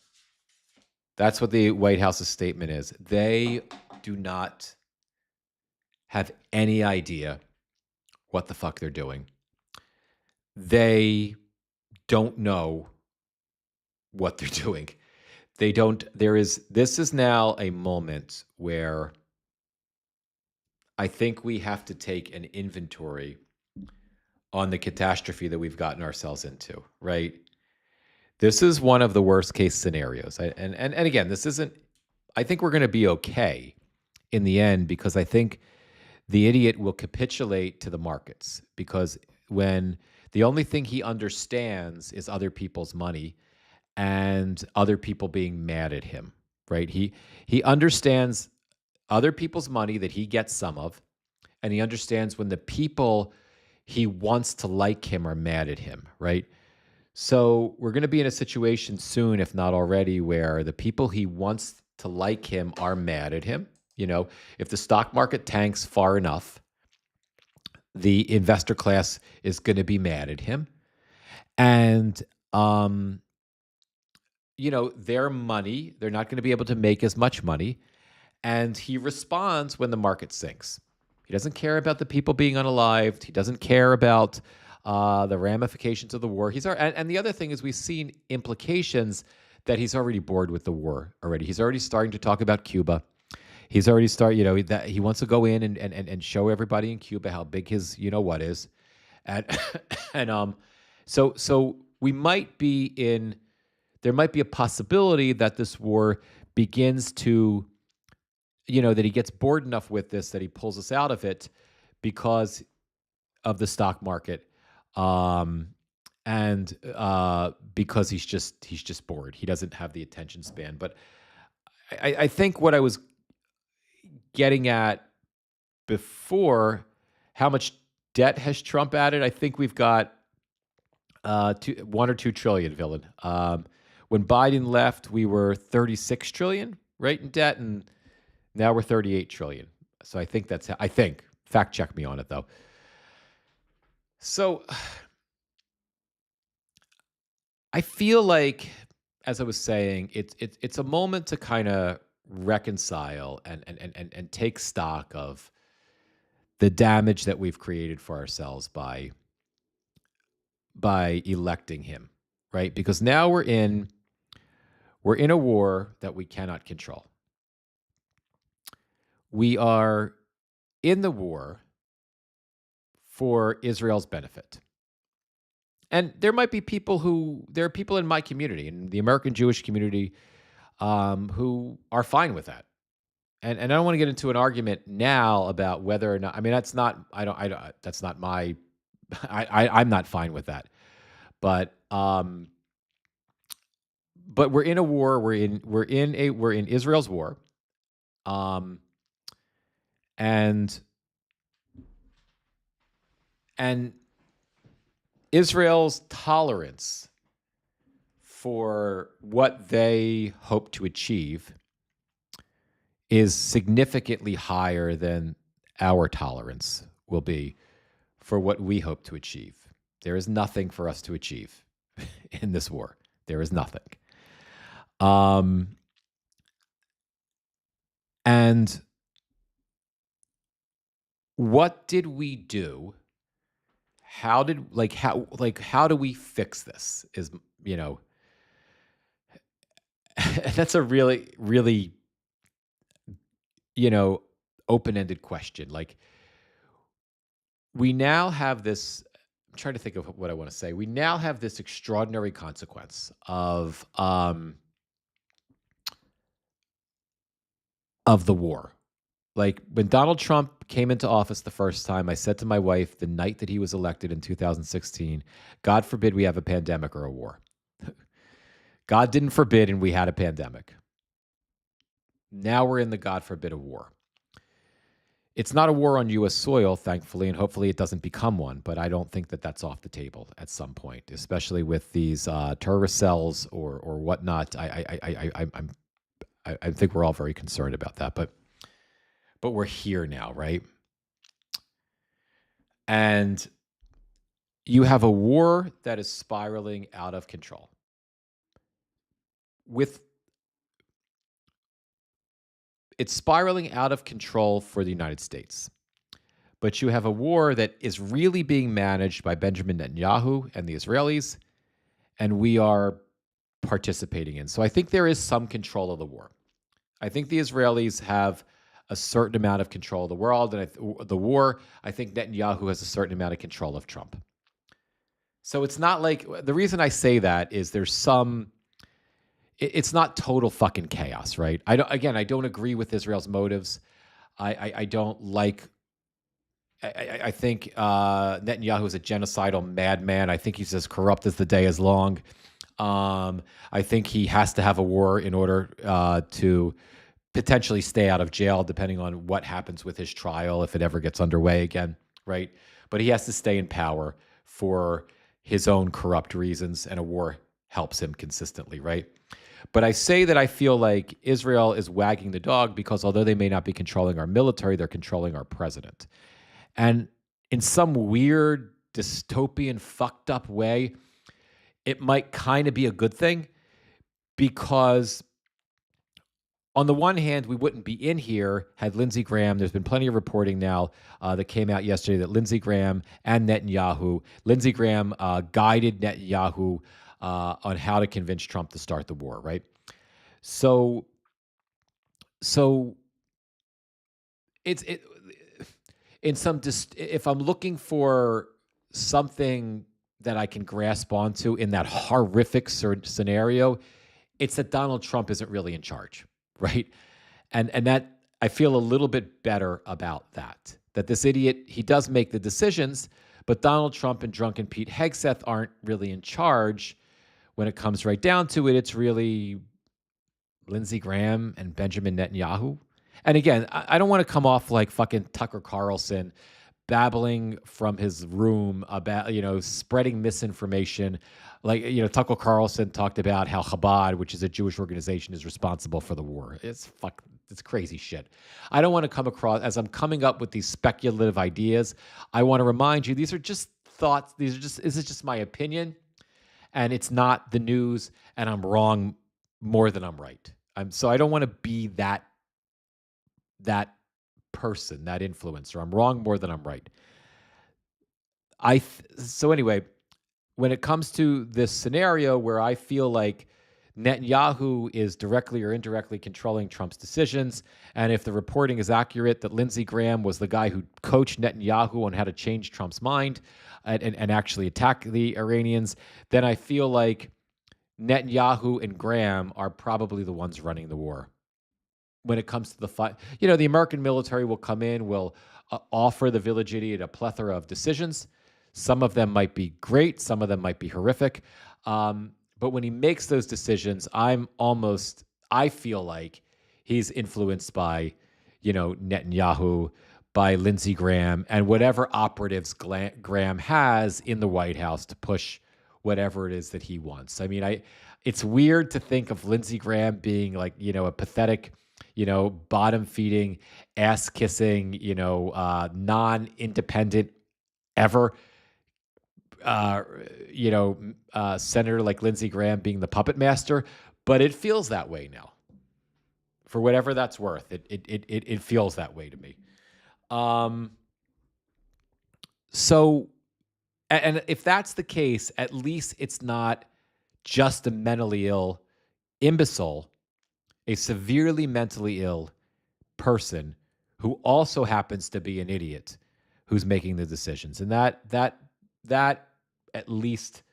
That's what the White House's statement is. They do not have any idea what the fuck they're doing. They don't know what they're doing. This is now a moment where I think we have to take an inventory on the catastrophe that we've gotten ourselves into, right? This is one of the worst case scenarios. And again, this isn't, I think we're going to be okay in the end because I think the idiot will capitulate to the markets because when the only thing he understands is other people's money and other people being mad at him, right? He understands other people's money that he gets some of, and he understands when the people he wants to like him are mad at him, right? So we're going to be in a situation soon, if not already, where the people he wants to like him are mad at him. If the stock market tanks far enough, the investor class is going to be mad at him. And, their money, they're not going to be able to make as much money. And he responds when the market sinks. He doesn't care about the people being unalived. He doesn't care about the ramifications of the war. And the other thing is we've seen implications that he's already bored with the war already. He's already starting to talk about Cuba. He's already that he wants to go in and show everybody in Cuba how big his what is. And so we might be there might be a possibility that this war begins to that he gets bored enough with this that he pulls us out of it because of the stock market, and because he's just bored. He doesn't have the attention span. But I think what I was getting at before, how much debt has Trump added? I think we've got 1 or 2 trillion, villain. When Biden left, we were 36 trillion, right, in debt, and now we're 38 trillion. So I think fact check me on it though. So I feel like, as I was saying, it's a moment to kind of reconcile and take stock of the damage that we've created for ourselves by electing him, right? Because now we're in a war that we cannot control. We are in the war for Israel's benefit. And there are people in my community, in the American Jewish community, who are fine with that. And I don't want to get into an argument now about whether or not, that's not my, I'm not fine with that. But we're in a war. We're in Israel's war. And Israel's tolerance for what they hope to achieve is significantly higher than our tolerance will be for what we hope to achieve. There is nothing for us to achieve in this war. There is nothing. And what did we do? How do we fix this? Is that's a really, really, open-ended question. Like, we now have this. I'm trying to think of what I want to say. We now have this extraordinary consequence of the war. Like, when Donald Trump came into office the first time, I said to my wife the night that he was elected in 2016, God forbid we have a pandemic or a war. God didn't forbid, and we had a pandemic. Now we're in the God forbid a war. It's not a war on U.S. soil, thankfully, and hopefully it doesn't become one, but I don't think that that's off the table at some point, especially with these terrorist cells or whatnot. I think we're all very concerned about that, but we're here now, right? And you have a war that is spiraling out of control. It's spiraling out of control for the United States. But you have a war that is really being managed by Benjamin Netanyahu and the Israelis, and we are participating in. So I think there is some control of the war. I think the Israelis have a certain amount of control of the world, and the war, I think Netanyahu has a certain amount of control of Trump. So it's not like, the reason I say that is it's not total fucking chaos, right? I don't agree with Israel's motives. I don't like, I think Netanyahu is a genocidal madman. I think he's as corrupt as the day is long. I think he has to have a war in order to potentially stay out of jail, depending on what happens with his trial, if it ever gets underway again, right? But he has to stay in power for his own corrupt reasons, and a war helps him consistently, right? But I say that I feel like Israel is wagging the dog because although they may not be controlling our military, they're controlling our president. And in some weird, dystopian, fucked up way, it might kind of be a good thing because on the one hand, we wouldn't be in here had Lindsey Graham. There's been plenty of reporting now that came out yesterday that Lindsey Graham and Netanyahu, Lindsey Graham guided Netanyahu on how to convince Trump to start the war, right? So it's in some if I'm looking for something that I can grasp onto in that horrific scenario, it's that Donald Trump isn't really in charge, right? And that I feel a little bit better about that. That this idiot, he does make the decisions, but Donald Trump and drunken Pete Hegseth aren't really in charge. When it comes right down to it, it's really Lindsey Graham and Benjamin Netanyahu. And again, I don't want to come off like fucking Tucker Carlson babbling from his room about, spreading misinformation. Like, Tucker Carlson talked about how Chabad, which is a Jewish organization, is responsible for the war. It's crazy shit. I don't want to come across, as I'm coming up with these speculative ideas, I want to remind you, these are just thoughts. This is just my opinion, and it's not the news, and I'm wrong more than I'm right. So I don't want to be that person, that influencer. I'm wrong more than I'm right. So anyway, when it comes to this scenario where I feel like Netanyahu is directly or indirectly controlling Trump's decisions, and if the reporting is accurate that Lindsey Graham was the guy who coached Netanyahu on how to change Trump's mind and actually attack the Iranians, then I feel like Netanyahu and Graham are probably the ones running the war. When it comes to the fight, the American military will come in, will offer the village idiot a plethora of decisions. Some of them might be great, some of them might be horrific. But when he makes those decisions, I feel like he's influenced by, Netanyahu, by Lindsey Graham, and whatever operatives Graham has in the White House to push whatever it is that he wants. I mean, it's weird to think of Lindsey Graham being like, a pathetic, bottom-feeding, ass-kissing, non-independent ever, senator like Lindsey Graham being the puppet master, but it feels that way now. For whatever that's worth, it feels that way to me. So, and if that's the case, at least it's not just a mentally ill imbecile, a severely mentally ill person who also happens to be an idiot who's making the decisions. And that at least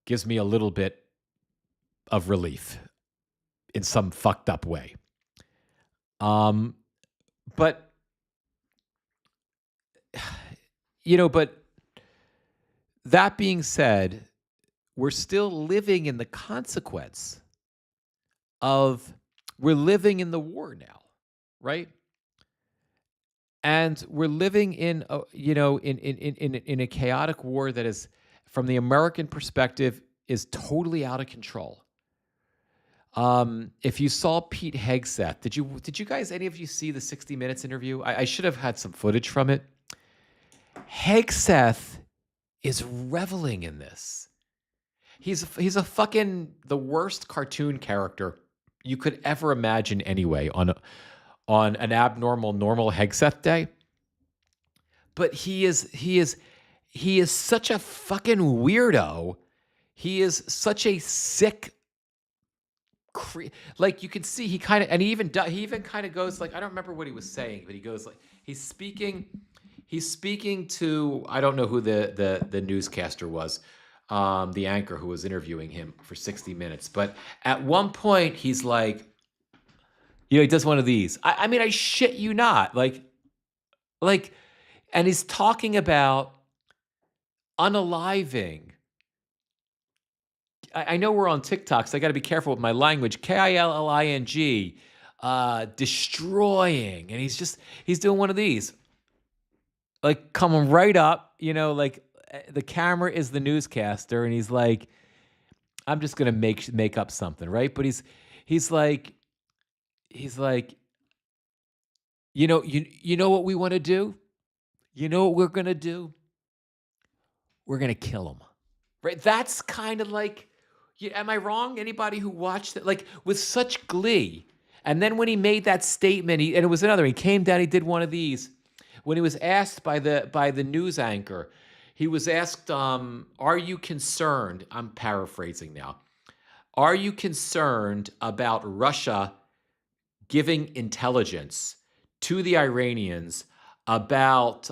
gives me a little bit of relief in some fucked up way. But that being said, we're still living in the consequence we're living in the war now, right? And we're living in a chaotic war that is, from the American perspective, is totally out of control. If you saw Pete Hegseth, did you guys, any of you see the 60 Minutes interview? I should have had some footage from it. Hegseth is reveling in this. He's a fucking the worst cartoon character you could ever imagine anyway on an abnormal normal Hegseth day. But he is such a fucking weirdo. He is such a sick like you can see he even kind of goes like, I don't remember what he was saying, but he goes like he's speaking to, I don't know who the newscaster was, the anchor who was interviewing him for 60 Minutes. But at one point, he's like, he does one of these. I mean, I shit you not. Like, and he's talking about unaliving. I know we're on TikTok, so I got to be careful with my language. KILLING, destroying. And he's doing one of these. Like coming right up, the camera is the newscaster, and he's like, I'm just gonna make up something, right? But he's like he's like, you know what we want to do? You know what we're gonna do? We're gonna kill him. Right? That's kind of like, am I wrong? Anybody who watched it, like with such glee. And then when he made that statement, and it was another, he came down, he did one of these. When he was asked by the news anchor, he was asked, are you concerned? I'm paraphrasing now. Are you concerned about Russia giving intelligence to the Iranians about,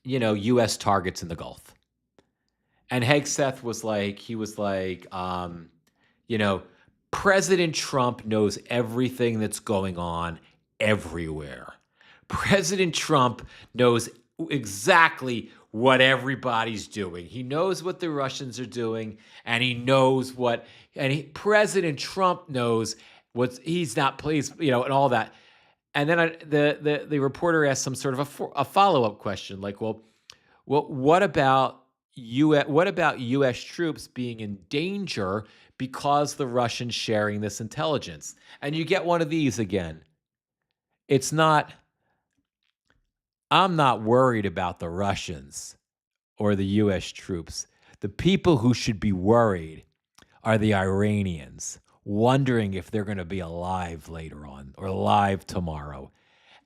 U.S. targets in the Gulf? And Hegseth was like, President Trump knows everything that's going on everywhere. President Trump knows exactly what everybody's doing. He knows what the Russians are doing, and he knows President Trump knows what he's not pleased, and all that. And then the reporter asked some sort of a follow-up question, like, well, what about U.S. troops being in danger because the Russians sharing this intelligence? And you get one of these again. It's not, I'm not worried about the Russians or the U.S. troops. The people who should be worried are the Iranians, wondering if they're going to be alive later on or alive tomorrow.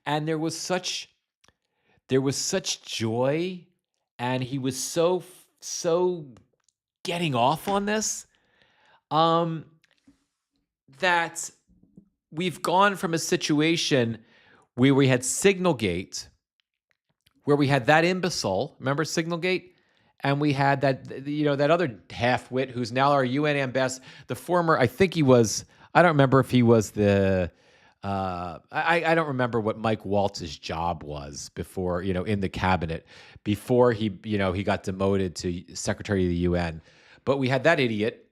And there was such joy, and he was so getting off on this, that we've gone from a situation where we had Signalgate, where we had that imbecile, remember Signalgate? And we had that, that other half-wit who's now our UN ambassador, the former, I think he was, I don't remember if he was the, I don't remember what Mike Waltz's job was before, in the cabinet, before he got demoted to Secretary of the UN. But we had that idiot.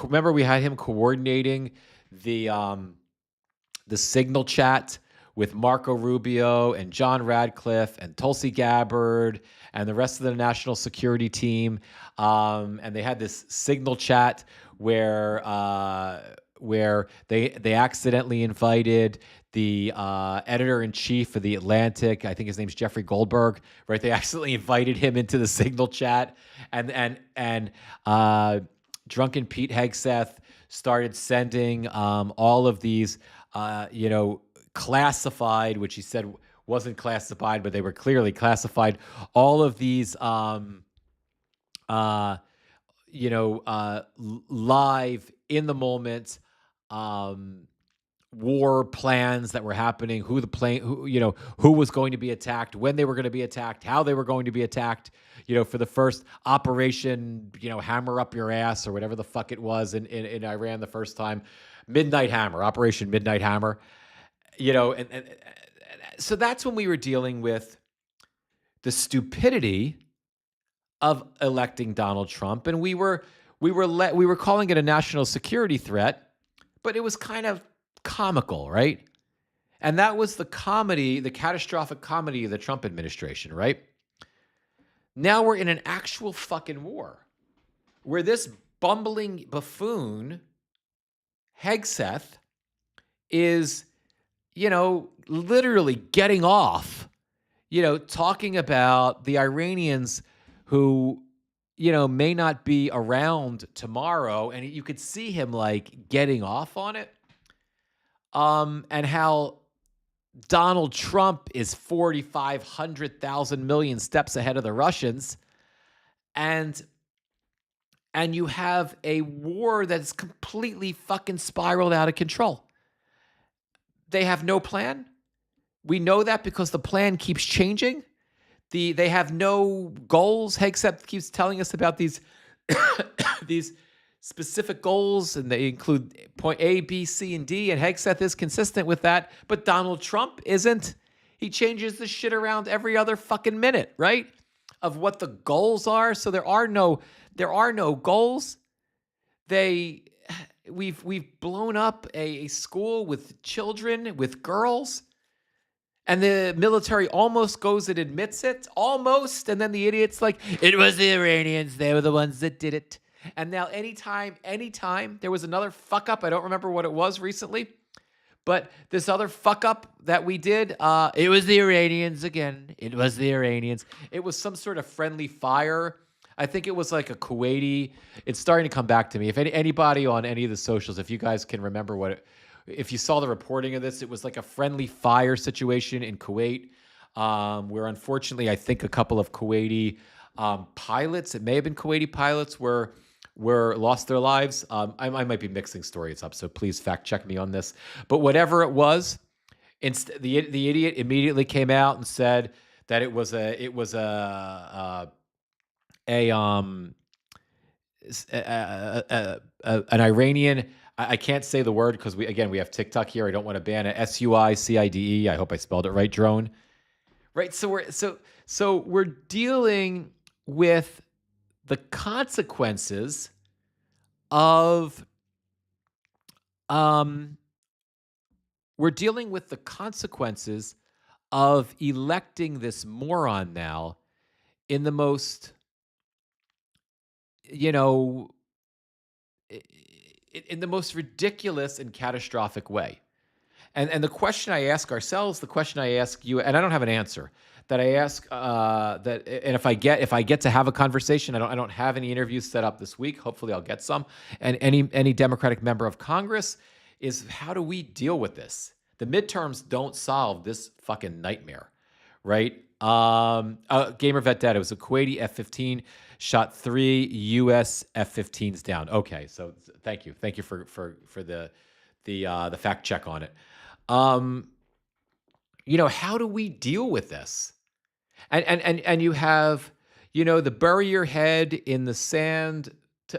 Remember, we had him coordinating the Signal chat with Marco Rubio and John Radcliffe and Tulsi Gabbard and the rest of the national security team. And they had this Signal chat where they accidentally invited the editor-in-chief of The Atlantic. I think his name's Jeffrey Goldberg, right? They accidentally invited him into the Signal chat, and drunken Pete Hegseth started sending all of these, classified, which he said wasn't classified, but they were clearly classified. All of these, live in the moment, war plans that were happening, who was going to be attacked, when they were going to be attacked, how they were going to be attacked, for the first Operation, Hammer Up Your Ass, or whatever the fuck it was in Iran the first time, Midnight Hammer, Operation Midnight Hammer, and so that's when we were dealing with the stupidity of electing Donald Trump, and we were calling it a national security threat, but it was kind of comical, right? And that was the catastrophic comedy of the Trump administration, right? Now we're in an actual fucking war where this bumbling buffoon, Hegseth, is, literally getting off, talking about the Iranians who, may not be around tomorrow. And you could see him like getting off on it. And how Donald Trump is 4,500,000 million steps ahead of the Russians. And you have a war that's completely fucking spiraled out of control. They have no plan. We know that because the plan keeps changing. They have no goals. Hegseth keeps telling us about these these specific goals, and they include point A, B, C, and D, and Hegseth is consistent with that, but Donald Trump isn't. He changes the shit around every other fucking minute, right? Of what the goals are. So there are no goals. We've blown up a school with children, with girls, And the military almost goes and admits it, almost. And then the idiot's like, it was the Iranians. They were the ones that did it. And now anytime there was another fuck up, I don't remember what it was recently, but this other fuck up that we did, it was the Iranians again. It was the Iranians. It was some sort of friendly fire. I think it was like a Kuwaiti. It's starting to come back to me. If anybody on any of the socials, if you guys can remember if you saw the reporting of this, it was like a friendly fire situation in Kuwait, where unfortunately, I think a couple of Kuwaiti pilots, it may have been Kuwaiti pilots, were lost their lives. I might be mixing stories up, so please fact check me on this. But whatever it was, the idiot immediately came out and said that it was an Iranian. I can't say the word because we have TikTok here. I don't want to ban it. SUICIDE. I hope I spelled it right. Drone. Right. So we're dealing with the consequences of electing this moron now in the most, in the most ridiculous and catastrophic way. And the question I ask ourselves, the question I ask you, and I don't have an answer, that I ask and if I get to have a conversation, I don't have any interviews set up this week. Hopefully I'll get some. And any Democratic member of Congress is, how do we deal with this? The midterms don't solve this fucking nightmare, right? Gamer Vet Dad, it was a Kuwaiti F-15 shot 3 U.S. F-15s down. Okay, so thank you for the fact check on it. How do we deal with this? And you have, the bury your head in the sand.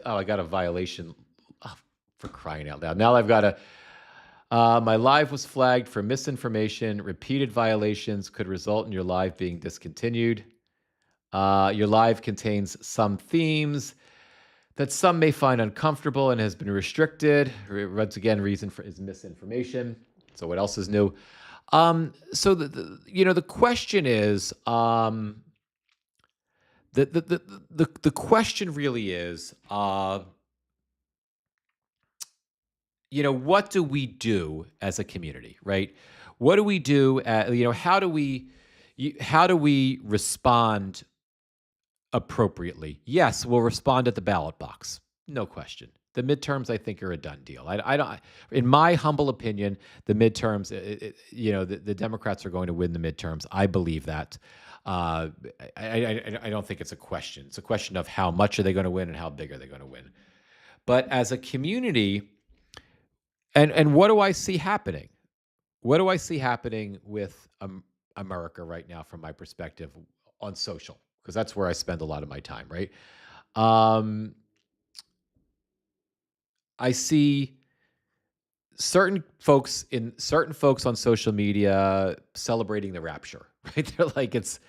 I got a violation. Oh, for crying out loud! Now I've got a. My live was flagged for misinformation. Repeated violations could result in your live being discontinued. Your live contains some themes that some may find uncomfortable and has been restricted. Once again, reason is misinformation. So what else is new? So the question is, the question really is, what do we do as a community, right? What do we do? How do we respond appropriately? Yes, we'll respond at the ballot box, no question. The midterms, I think, are a done deal. I don't. In my humble opinion, the midterms, the Democrats are going to win the midterms. I believe that. I don't think it's a question. It's a question of how much are they going to win and how big are they going to win. But as a community, and what do I see happening? What do I see happening with America right now, from my perspective, on social? Because that's where I spend a lot of my time, right? I see certain folks on social media celebrating the rapture, right? They're like, it's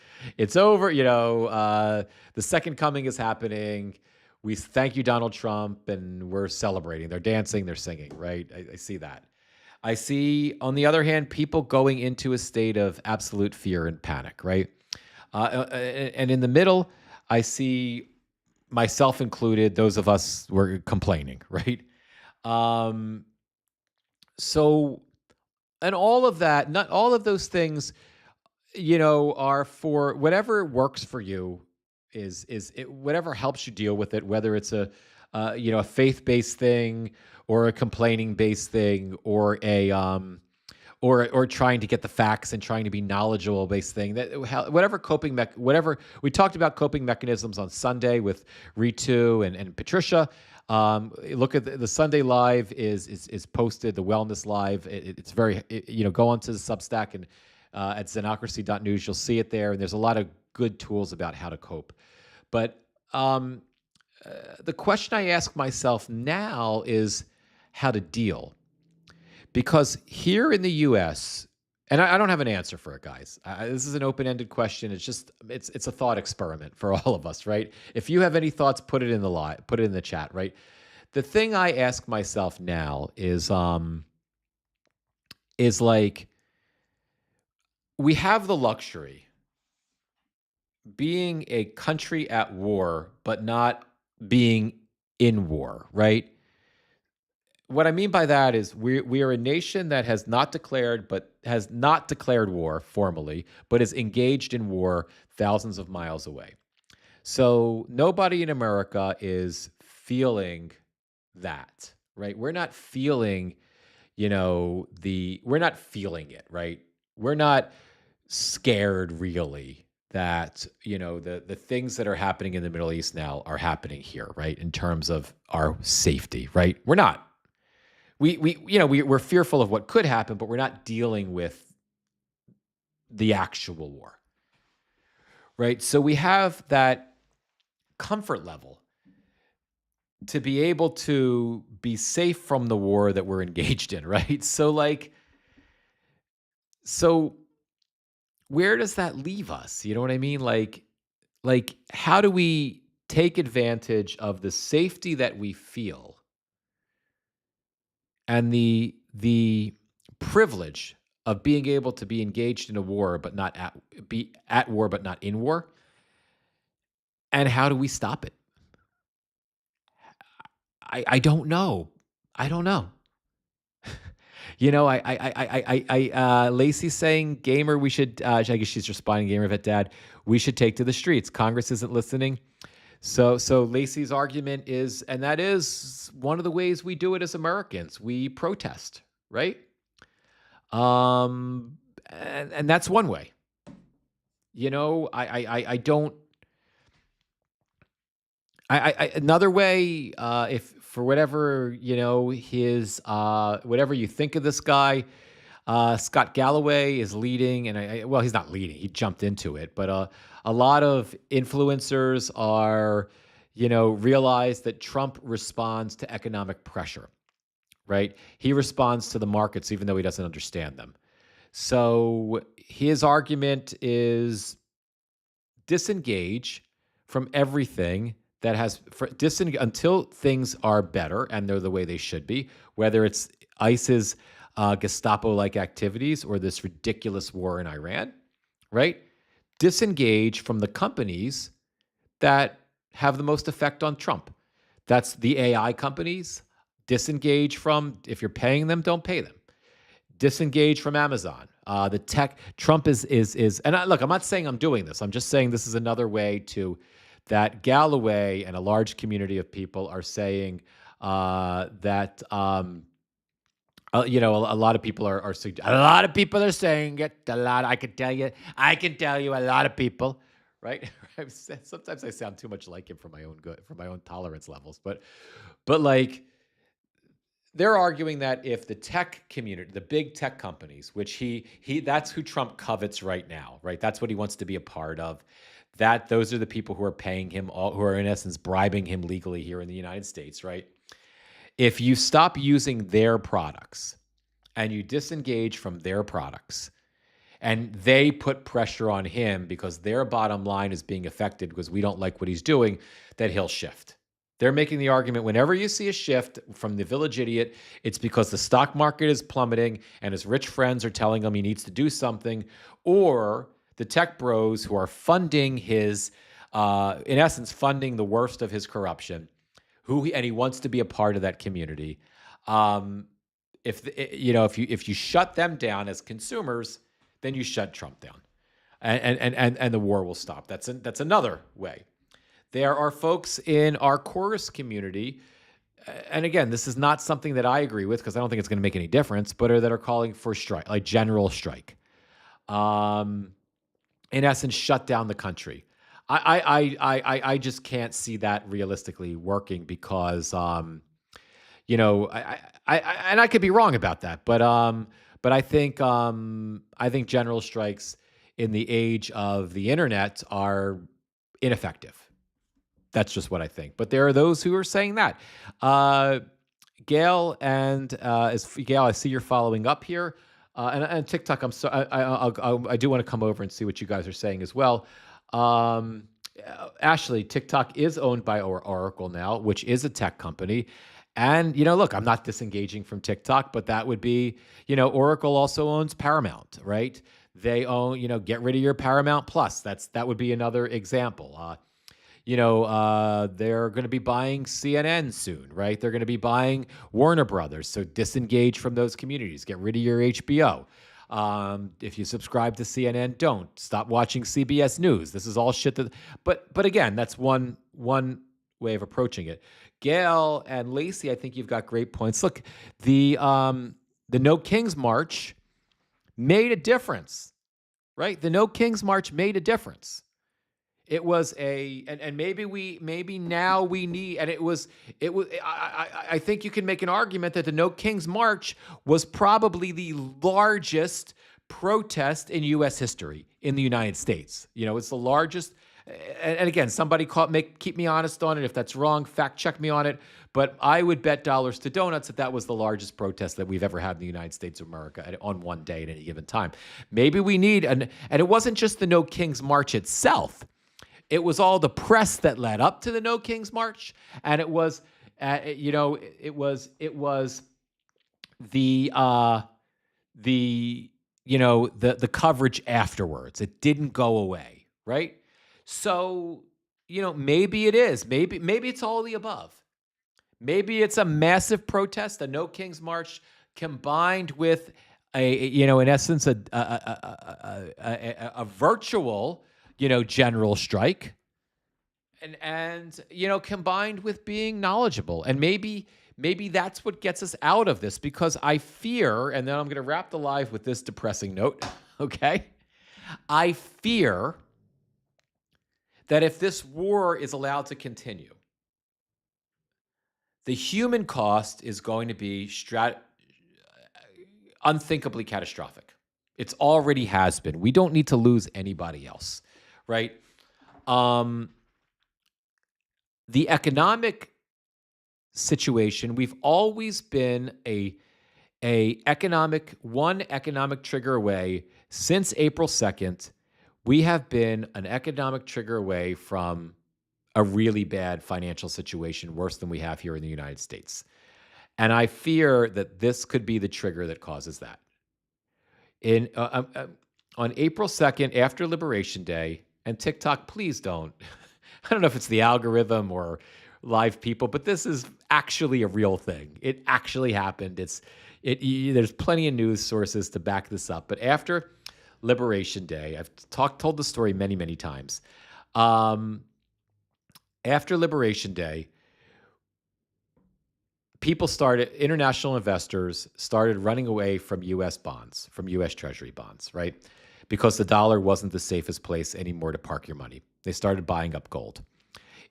over, the second coming is happening. We thank you, Donald Trump, and we're celebrating. They're dancing, they're singing, right? I see that. I see, on the other hand, people going into a state of absolute fear and panic, right? And in the middle, I see, myself included, those of us were complaining, right? So, and all of that, not all of those things, are for whatever works for you, is whatever helps you deal with it, whether it's a faith-based thing or a complaining-based thing or or trying to get the facts and trying to be knowledgeable based thing, that whatever whatever we talked about coping mechanisms on Sunday with Ritu and Patricia. Look at the Sunday Live is posted, the Wellness Live. It's very, go onto the Substack and at Zenocracy.news, you'll see it there. And there's a lot of good tools about how to cope. But the question I ask myself now is how to deal. Because here in the U.S., and I don't have an answer for it, guys. This is an open-ended question. It's a thought experiment for all of us, right? If you have any thoughts, put it in the chat, right? The thing I ask myself now is like, we have the luxury being a country at war, but not being in war, right? What I mean by that is we are a nation that has not declared war formally, but is engaged in war thousands of miles away. So nobody in America is feeling that, right? We're not feeling, we're not feeling it, right? We're not scared really that, the things that are happening in the Middle East now are happening here, right? In terms of our safety, right? We're not. We're fearful of what could happen, but we're not dealing with the actual war, right? So we have that comfort level to be able to be safe from the war that we're engaged in, right? So where does that leave us? You know what I mean? Like how do we take advantage of the safety that we feel and the privilege of being able to be engaged in a war but not be at war but not in war? And how do we stop it? I don't know. I don't know. Lacey's saying, "Gamer, we should." I guess she's responding, "Gamer vet dad, we should take to the streets. Congress isn't listening." So Lacey's argument is, and that is one of the ways we do it as Americans. We protest, right? And that's one way. I don't. Another way, if for whatever his whatever you think of this guy, Scott Galloway is leading, and well, he's not leading; he jumped into it. But a lot of influencers are, realize that Trump responds to economic pressure, right? He responds to the markets, even though he doesn't understand them. So his argument is disengage from everything that until things are better and they're the way they should be, whether it's ISIS Gestapo-like activities or this ridiculous war in Iran, right? Disengage from the companies that have the most effect on Trump. That's the AI companies. Disengage from, if you're paying them, don't pay them. Disengage from Amazon. The tech, Trump is, look, I'm not saying I'm doing this. I'm just saying this is another way that Galloway and a large community of people are saying that, a lot of people a lot of people are saying it. I can tell you, a lot of people, right? Sometimes I sound too much like him for my own good, for my own tolerance levels, but like, they're arguing that if the tech community, the big tech companies, which he that's who Trump covets right now, right? That's what he wants to be a part of. That those are the people who are paying him, who are in essence bribing him legally here in the United States, right? If you stop using their products and you disengage from their products, and they put pressure on him because their bottom line is being affected because we don't like what he's doing, that he'll shift. They're making the argument whenever you see a shift from the village idiot, it's because the stock market is plummeting and his rich friends are telling him he needs to do something, or the tech bros who are funding his, in essence, funding the worst of his corruption, and he wants to be a part of that community. If you shut them down as consumers, then you shut Trump down, and the war will stop. That's another way. There are folks in our chorus community, and again, this is not something that I agree with because I don't think it's going to make any difference, but that are calling for strike, like general strike. In essence, shut down the country. I just can't see that realistically working because, and I could be wrong about that, but I think general strikes in the age of the internet are ineffective. That's just what I think. But there are those who are saying that. Gail Gail, I see you're following up here, and TikTok. I'm sorry, I do want to come over and see what you guys are saying as well. Ashley, TikTok is owned by Oracle now, which is a tech company. And, look, I'm not disengaging from TikTok, but that would be, Oracle also owns Paramount, right? They own, get rid of your Paramount Plus. That would be another example. They're going to be buying CNN soon, right? They're going to be buying Warner Brothers. So disengage from those communities. Get rid of your HBO. If you subscribe to CNN, don't stop watching CBS News. This is all shit but again, that's one way of approaching it. Gail and Lacey, I think you've got great points. Look, the No Kings March made a difference, right? The No Kings March made a difference. It was and maybe now we need, and I think you can make an argument that the No Kings March was probably the largest protest in U.S. history in the United States. It's the largest. And again, somebody keep me honest on it. If that's wrong, fact check me on it. But I would bet dollars to donuts that was the largest protest that we've ever had in the United States of America on one day at any given time. Maybe we need, and it wasn't just the No Kings March itself. It was all the press that led up to the No Kings March, and it was, it was the coverage afterwards. It didn't go away, right? So, maybe it is. Maybe it's all the above. Maybe it's a massive protest, a No Kings March, combined with in essence, a virtual, general strike, and combined with being knowledgeable. And maybe that's what gets us out of this, because I fear, and then I'm going to wrap the live with this depressing note, okay? I fear that if this war is allowed to continue, the human cost is going to be unthinkably catastrophic. It's already has been. We don't need to lose anybody else, right? The economic situation, we've always been a economic trigger away since April 2nd. We have been an economic trigger away from a really bad financial situation, worse than we have here in the United States. And I fear that this could be the trigger that causes that. On April 2nd, after Liberation Day, and TikTok, please don't. I don't know if it's the algorithm or live people, but this is actually a real thing. It actually happened. There's plenty of news sources to back this up. But after Liberation Day, I've told the story many, many times. After Liberation Day, international investors started running away from U.S. bonds, from U.S. Treasury bonds, right? Because the dollar wasn't the safest place anymore to park your money. They started buying up gold.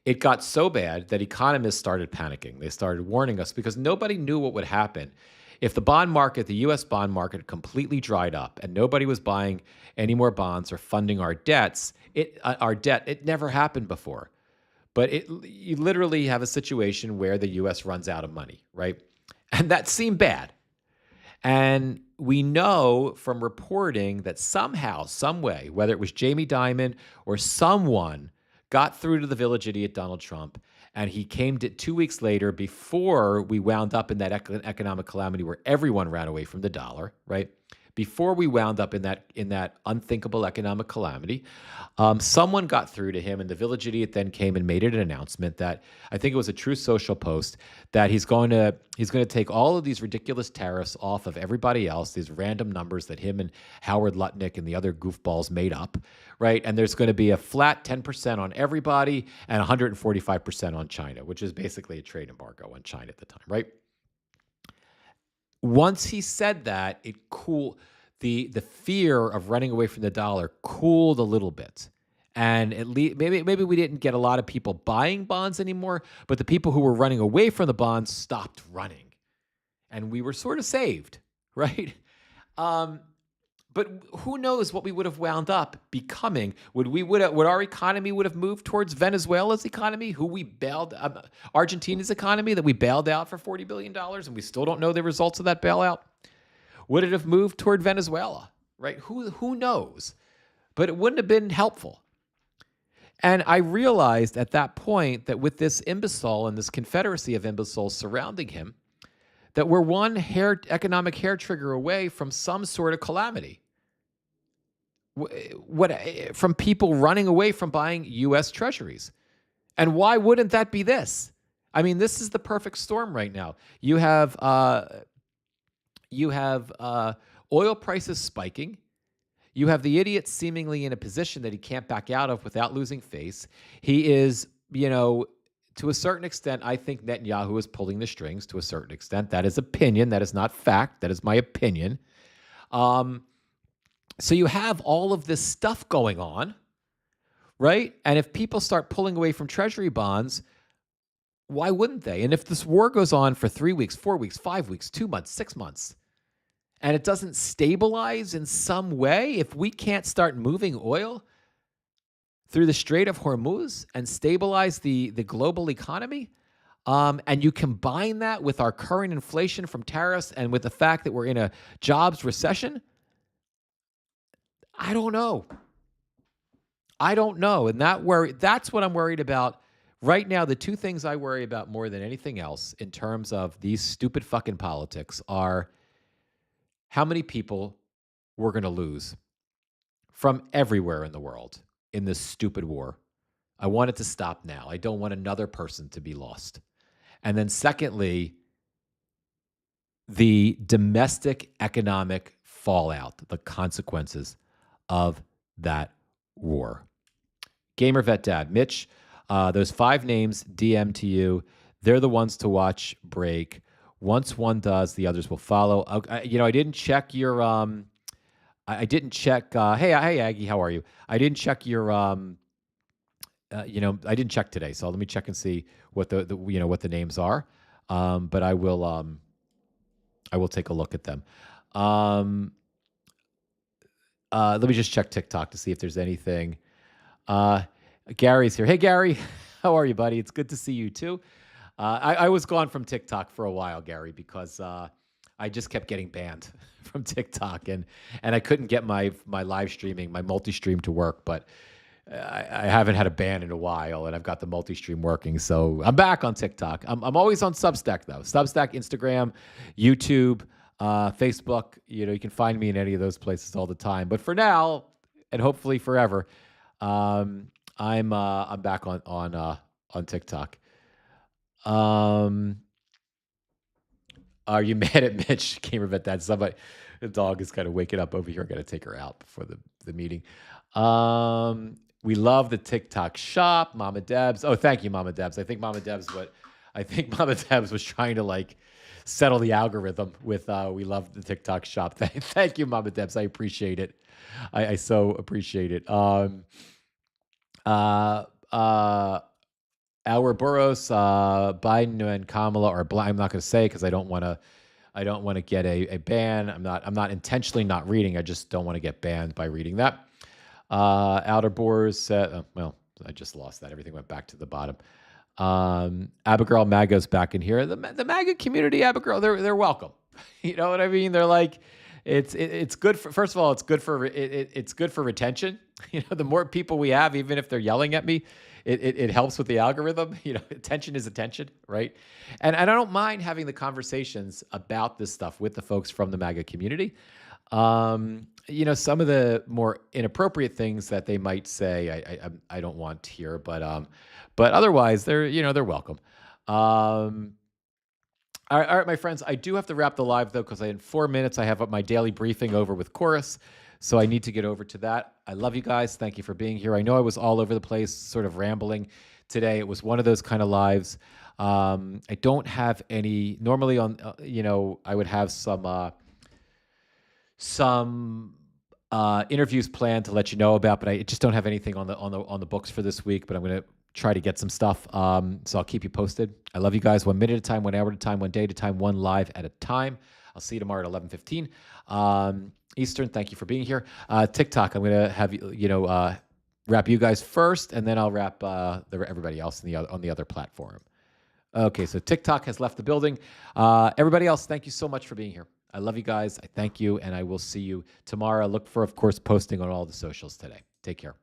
It got so bad that economists started panicking. They started warning us because nobody knew what would happen if the U.S. bond market completely dried up and nobody was buying any more bonds or funding our debt. It never happened before. But you literally have a situation where the U.S. runs out of money, right? And that seemed bad. And we know from reporting that somehow, some way, whether it was Jamie Dimon or someone got through to the village idiot Donald Trump, and he came to 2 weeks later, before we wound up in that economic calamity where everyone ran away from the dollar, right? Before we wound up in that unthinkable economic calamity, someone got through to him, and the village idiot then came and made an announcement that, I think it was a Truth Social post, that he's going to take all of these ridiculous tariffs off of everybody else, these random numbers that him and Howard Lutnick and the other goofballs made up, right? And there's going to be a flat 10% on everybody and 145% on China, which is basically a trade embargo on China at the time, right? Once he said that, it cooled the fear of running away from the dollar cooled a little bit. And at least maybe we didn't get a lot of people buying bonds anymore, but the people who were running away from the bonds stopped running. And we were sort of saved, right? But who knows what we would have wound up becoming? Would our economy would have moved towards Venezuela's economy, Argentina's economy that we bailed out for $40 billion, and we still don't know the results of that bailout? Would it have moved toward Venezuela, right? Who knows? But it wouldn't have been helpful. And I realized at that point that with this imbecile and this confederacy of imbeciles surrounding him, that we're one economic hair trigger away from some sort of calamity. what from people running away from buying U.S. Treasuries. And why wouldn't that be this? I mean, this is the perfect storm right now. You have oil prices spiking. You have the idiot seemingly in a position that he can't back out of without losing face. He is, to a certain extent, I think Netanyahu is pulling the strings to a certain extent. That is opinion. That is not fact. That is my opinion. So you have all of this stuff going on, right? And if people start pulling away from treasury bonds, why wouldn't they? And if this war goes on for 3 weeks, 4 weeks, 5 weeks, 2 months, 6 months, and it doesn't stabilize in some way, if we can't start moving oil through the Strait of Hormuz and stabilize the global economy, and you combine that with our current inflation from tariffs and with the fact that we're in a jobs recession, I don't know. And that's what I'm worried about. Right now, the two things I worry about more than anything else in terms of these stupid fucking politics are how many people we're going to lose from everywhere in the world in this stupid war. I want it to stop now. I don't want another person to be lost. And then secondly, the domestic economic fallout, the consequences of that war. Gamer Vet Dad, Mitch, those 5 names DM to you. They're the ones to watch break. Once one does, the others will follow. I didn't check your. I didn't check. Hey, Aggie, how are you? I didn't check your. I didn't check today, so let me check and see what the what the names are. But I will. I will take a look at them. Let me just check TikTok to see if there's anything. Gary's here. Hey, Gary. How are you, buddy? It's good to see you, too. I was gone from TikTok for a while, Gary, because I just kept getting banned from TikTok. And I couldn't get my live streaming, my multi-stream to work. But I haven't had a ban in a while, and I've got the multi-stream working. So I'm back on TikTok. I'm always on Substack, though. Substack, Instagram, YouTube, Facebook. You can find me in any of those places all the time. But for now, and hopefully forever, I'm back on TikTok. Are you mad at Mitch? Gamer Vet Dad? The dog is kind of waking up over here. I got to take her out before the meeting. We love the TikTok shop, Mama Debs. Oh, thank you, Mama Debs. I think Mama Debs was trying to settle the algorithm with we love the TikTok shop. Thank you, Mama Debs. I appreciate it. I so appreciate it. Our Burroughs, Biden and Kamala are blind. I'm not going to say because I don't want to get a ban. I'm not intentionally not reading. I just don't want to get banned by reading that. Outer Boars said, well, I just lost that. Everything went back to the bottom. Abigail Maga's back in here. The MAGA community, Abigail, they're welcome. You know what I mean? They're like, it's good for, first of all, it's good for retention. The more people we have, even if they're yelling at me, it helps with the algorithm. Attention is attention, right? And I don't mind having the conversations about this stuff with the folks from the MAGA community. Some of the more inappropriate things that they might say, I don't want to hear, but otherwise they're welcome. All right, my friends, I do have to wrap the live though, because in 4 minutes I have my daily briefing over with Chorus. So I need to get over to that. I love you guys. Thank you for being here. I know I was all over the place, sort of rambling today. It was one of those kind of lives. I don't have any, normally on, I would have some interviews planned to let you know about, but I just don't have anything on the books for this week, but I'm going to try to get some stuff. So I'll keep you posted. I love you guys. 1 minute at a time, 1 hour at a time, 1 day at a time, one live at a time. I'll see you tomorrow at 11:15 Eastern. Thank you for being here. TikTok, I'm going to have wrap you guys first, and then I'll wrap everybody else on the other platform. Okay, so TikTok has left the building. Everybody else, thank you so much for being here. I love you guys. I thank you, and I will see you tomorrow. Look for, of course, posting on all the socials today. Take care.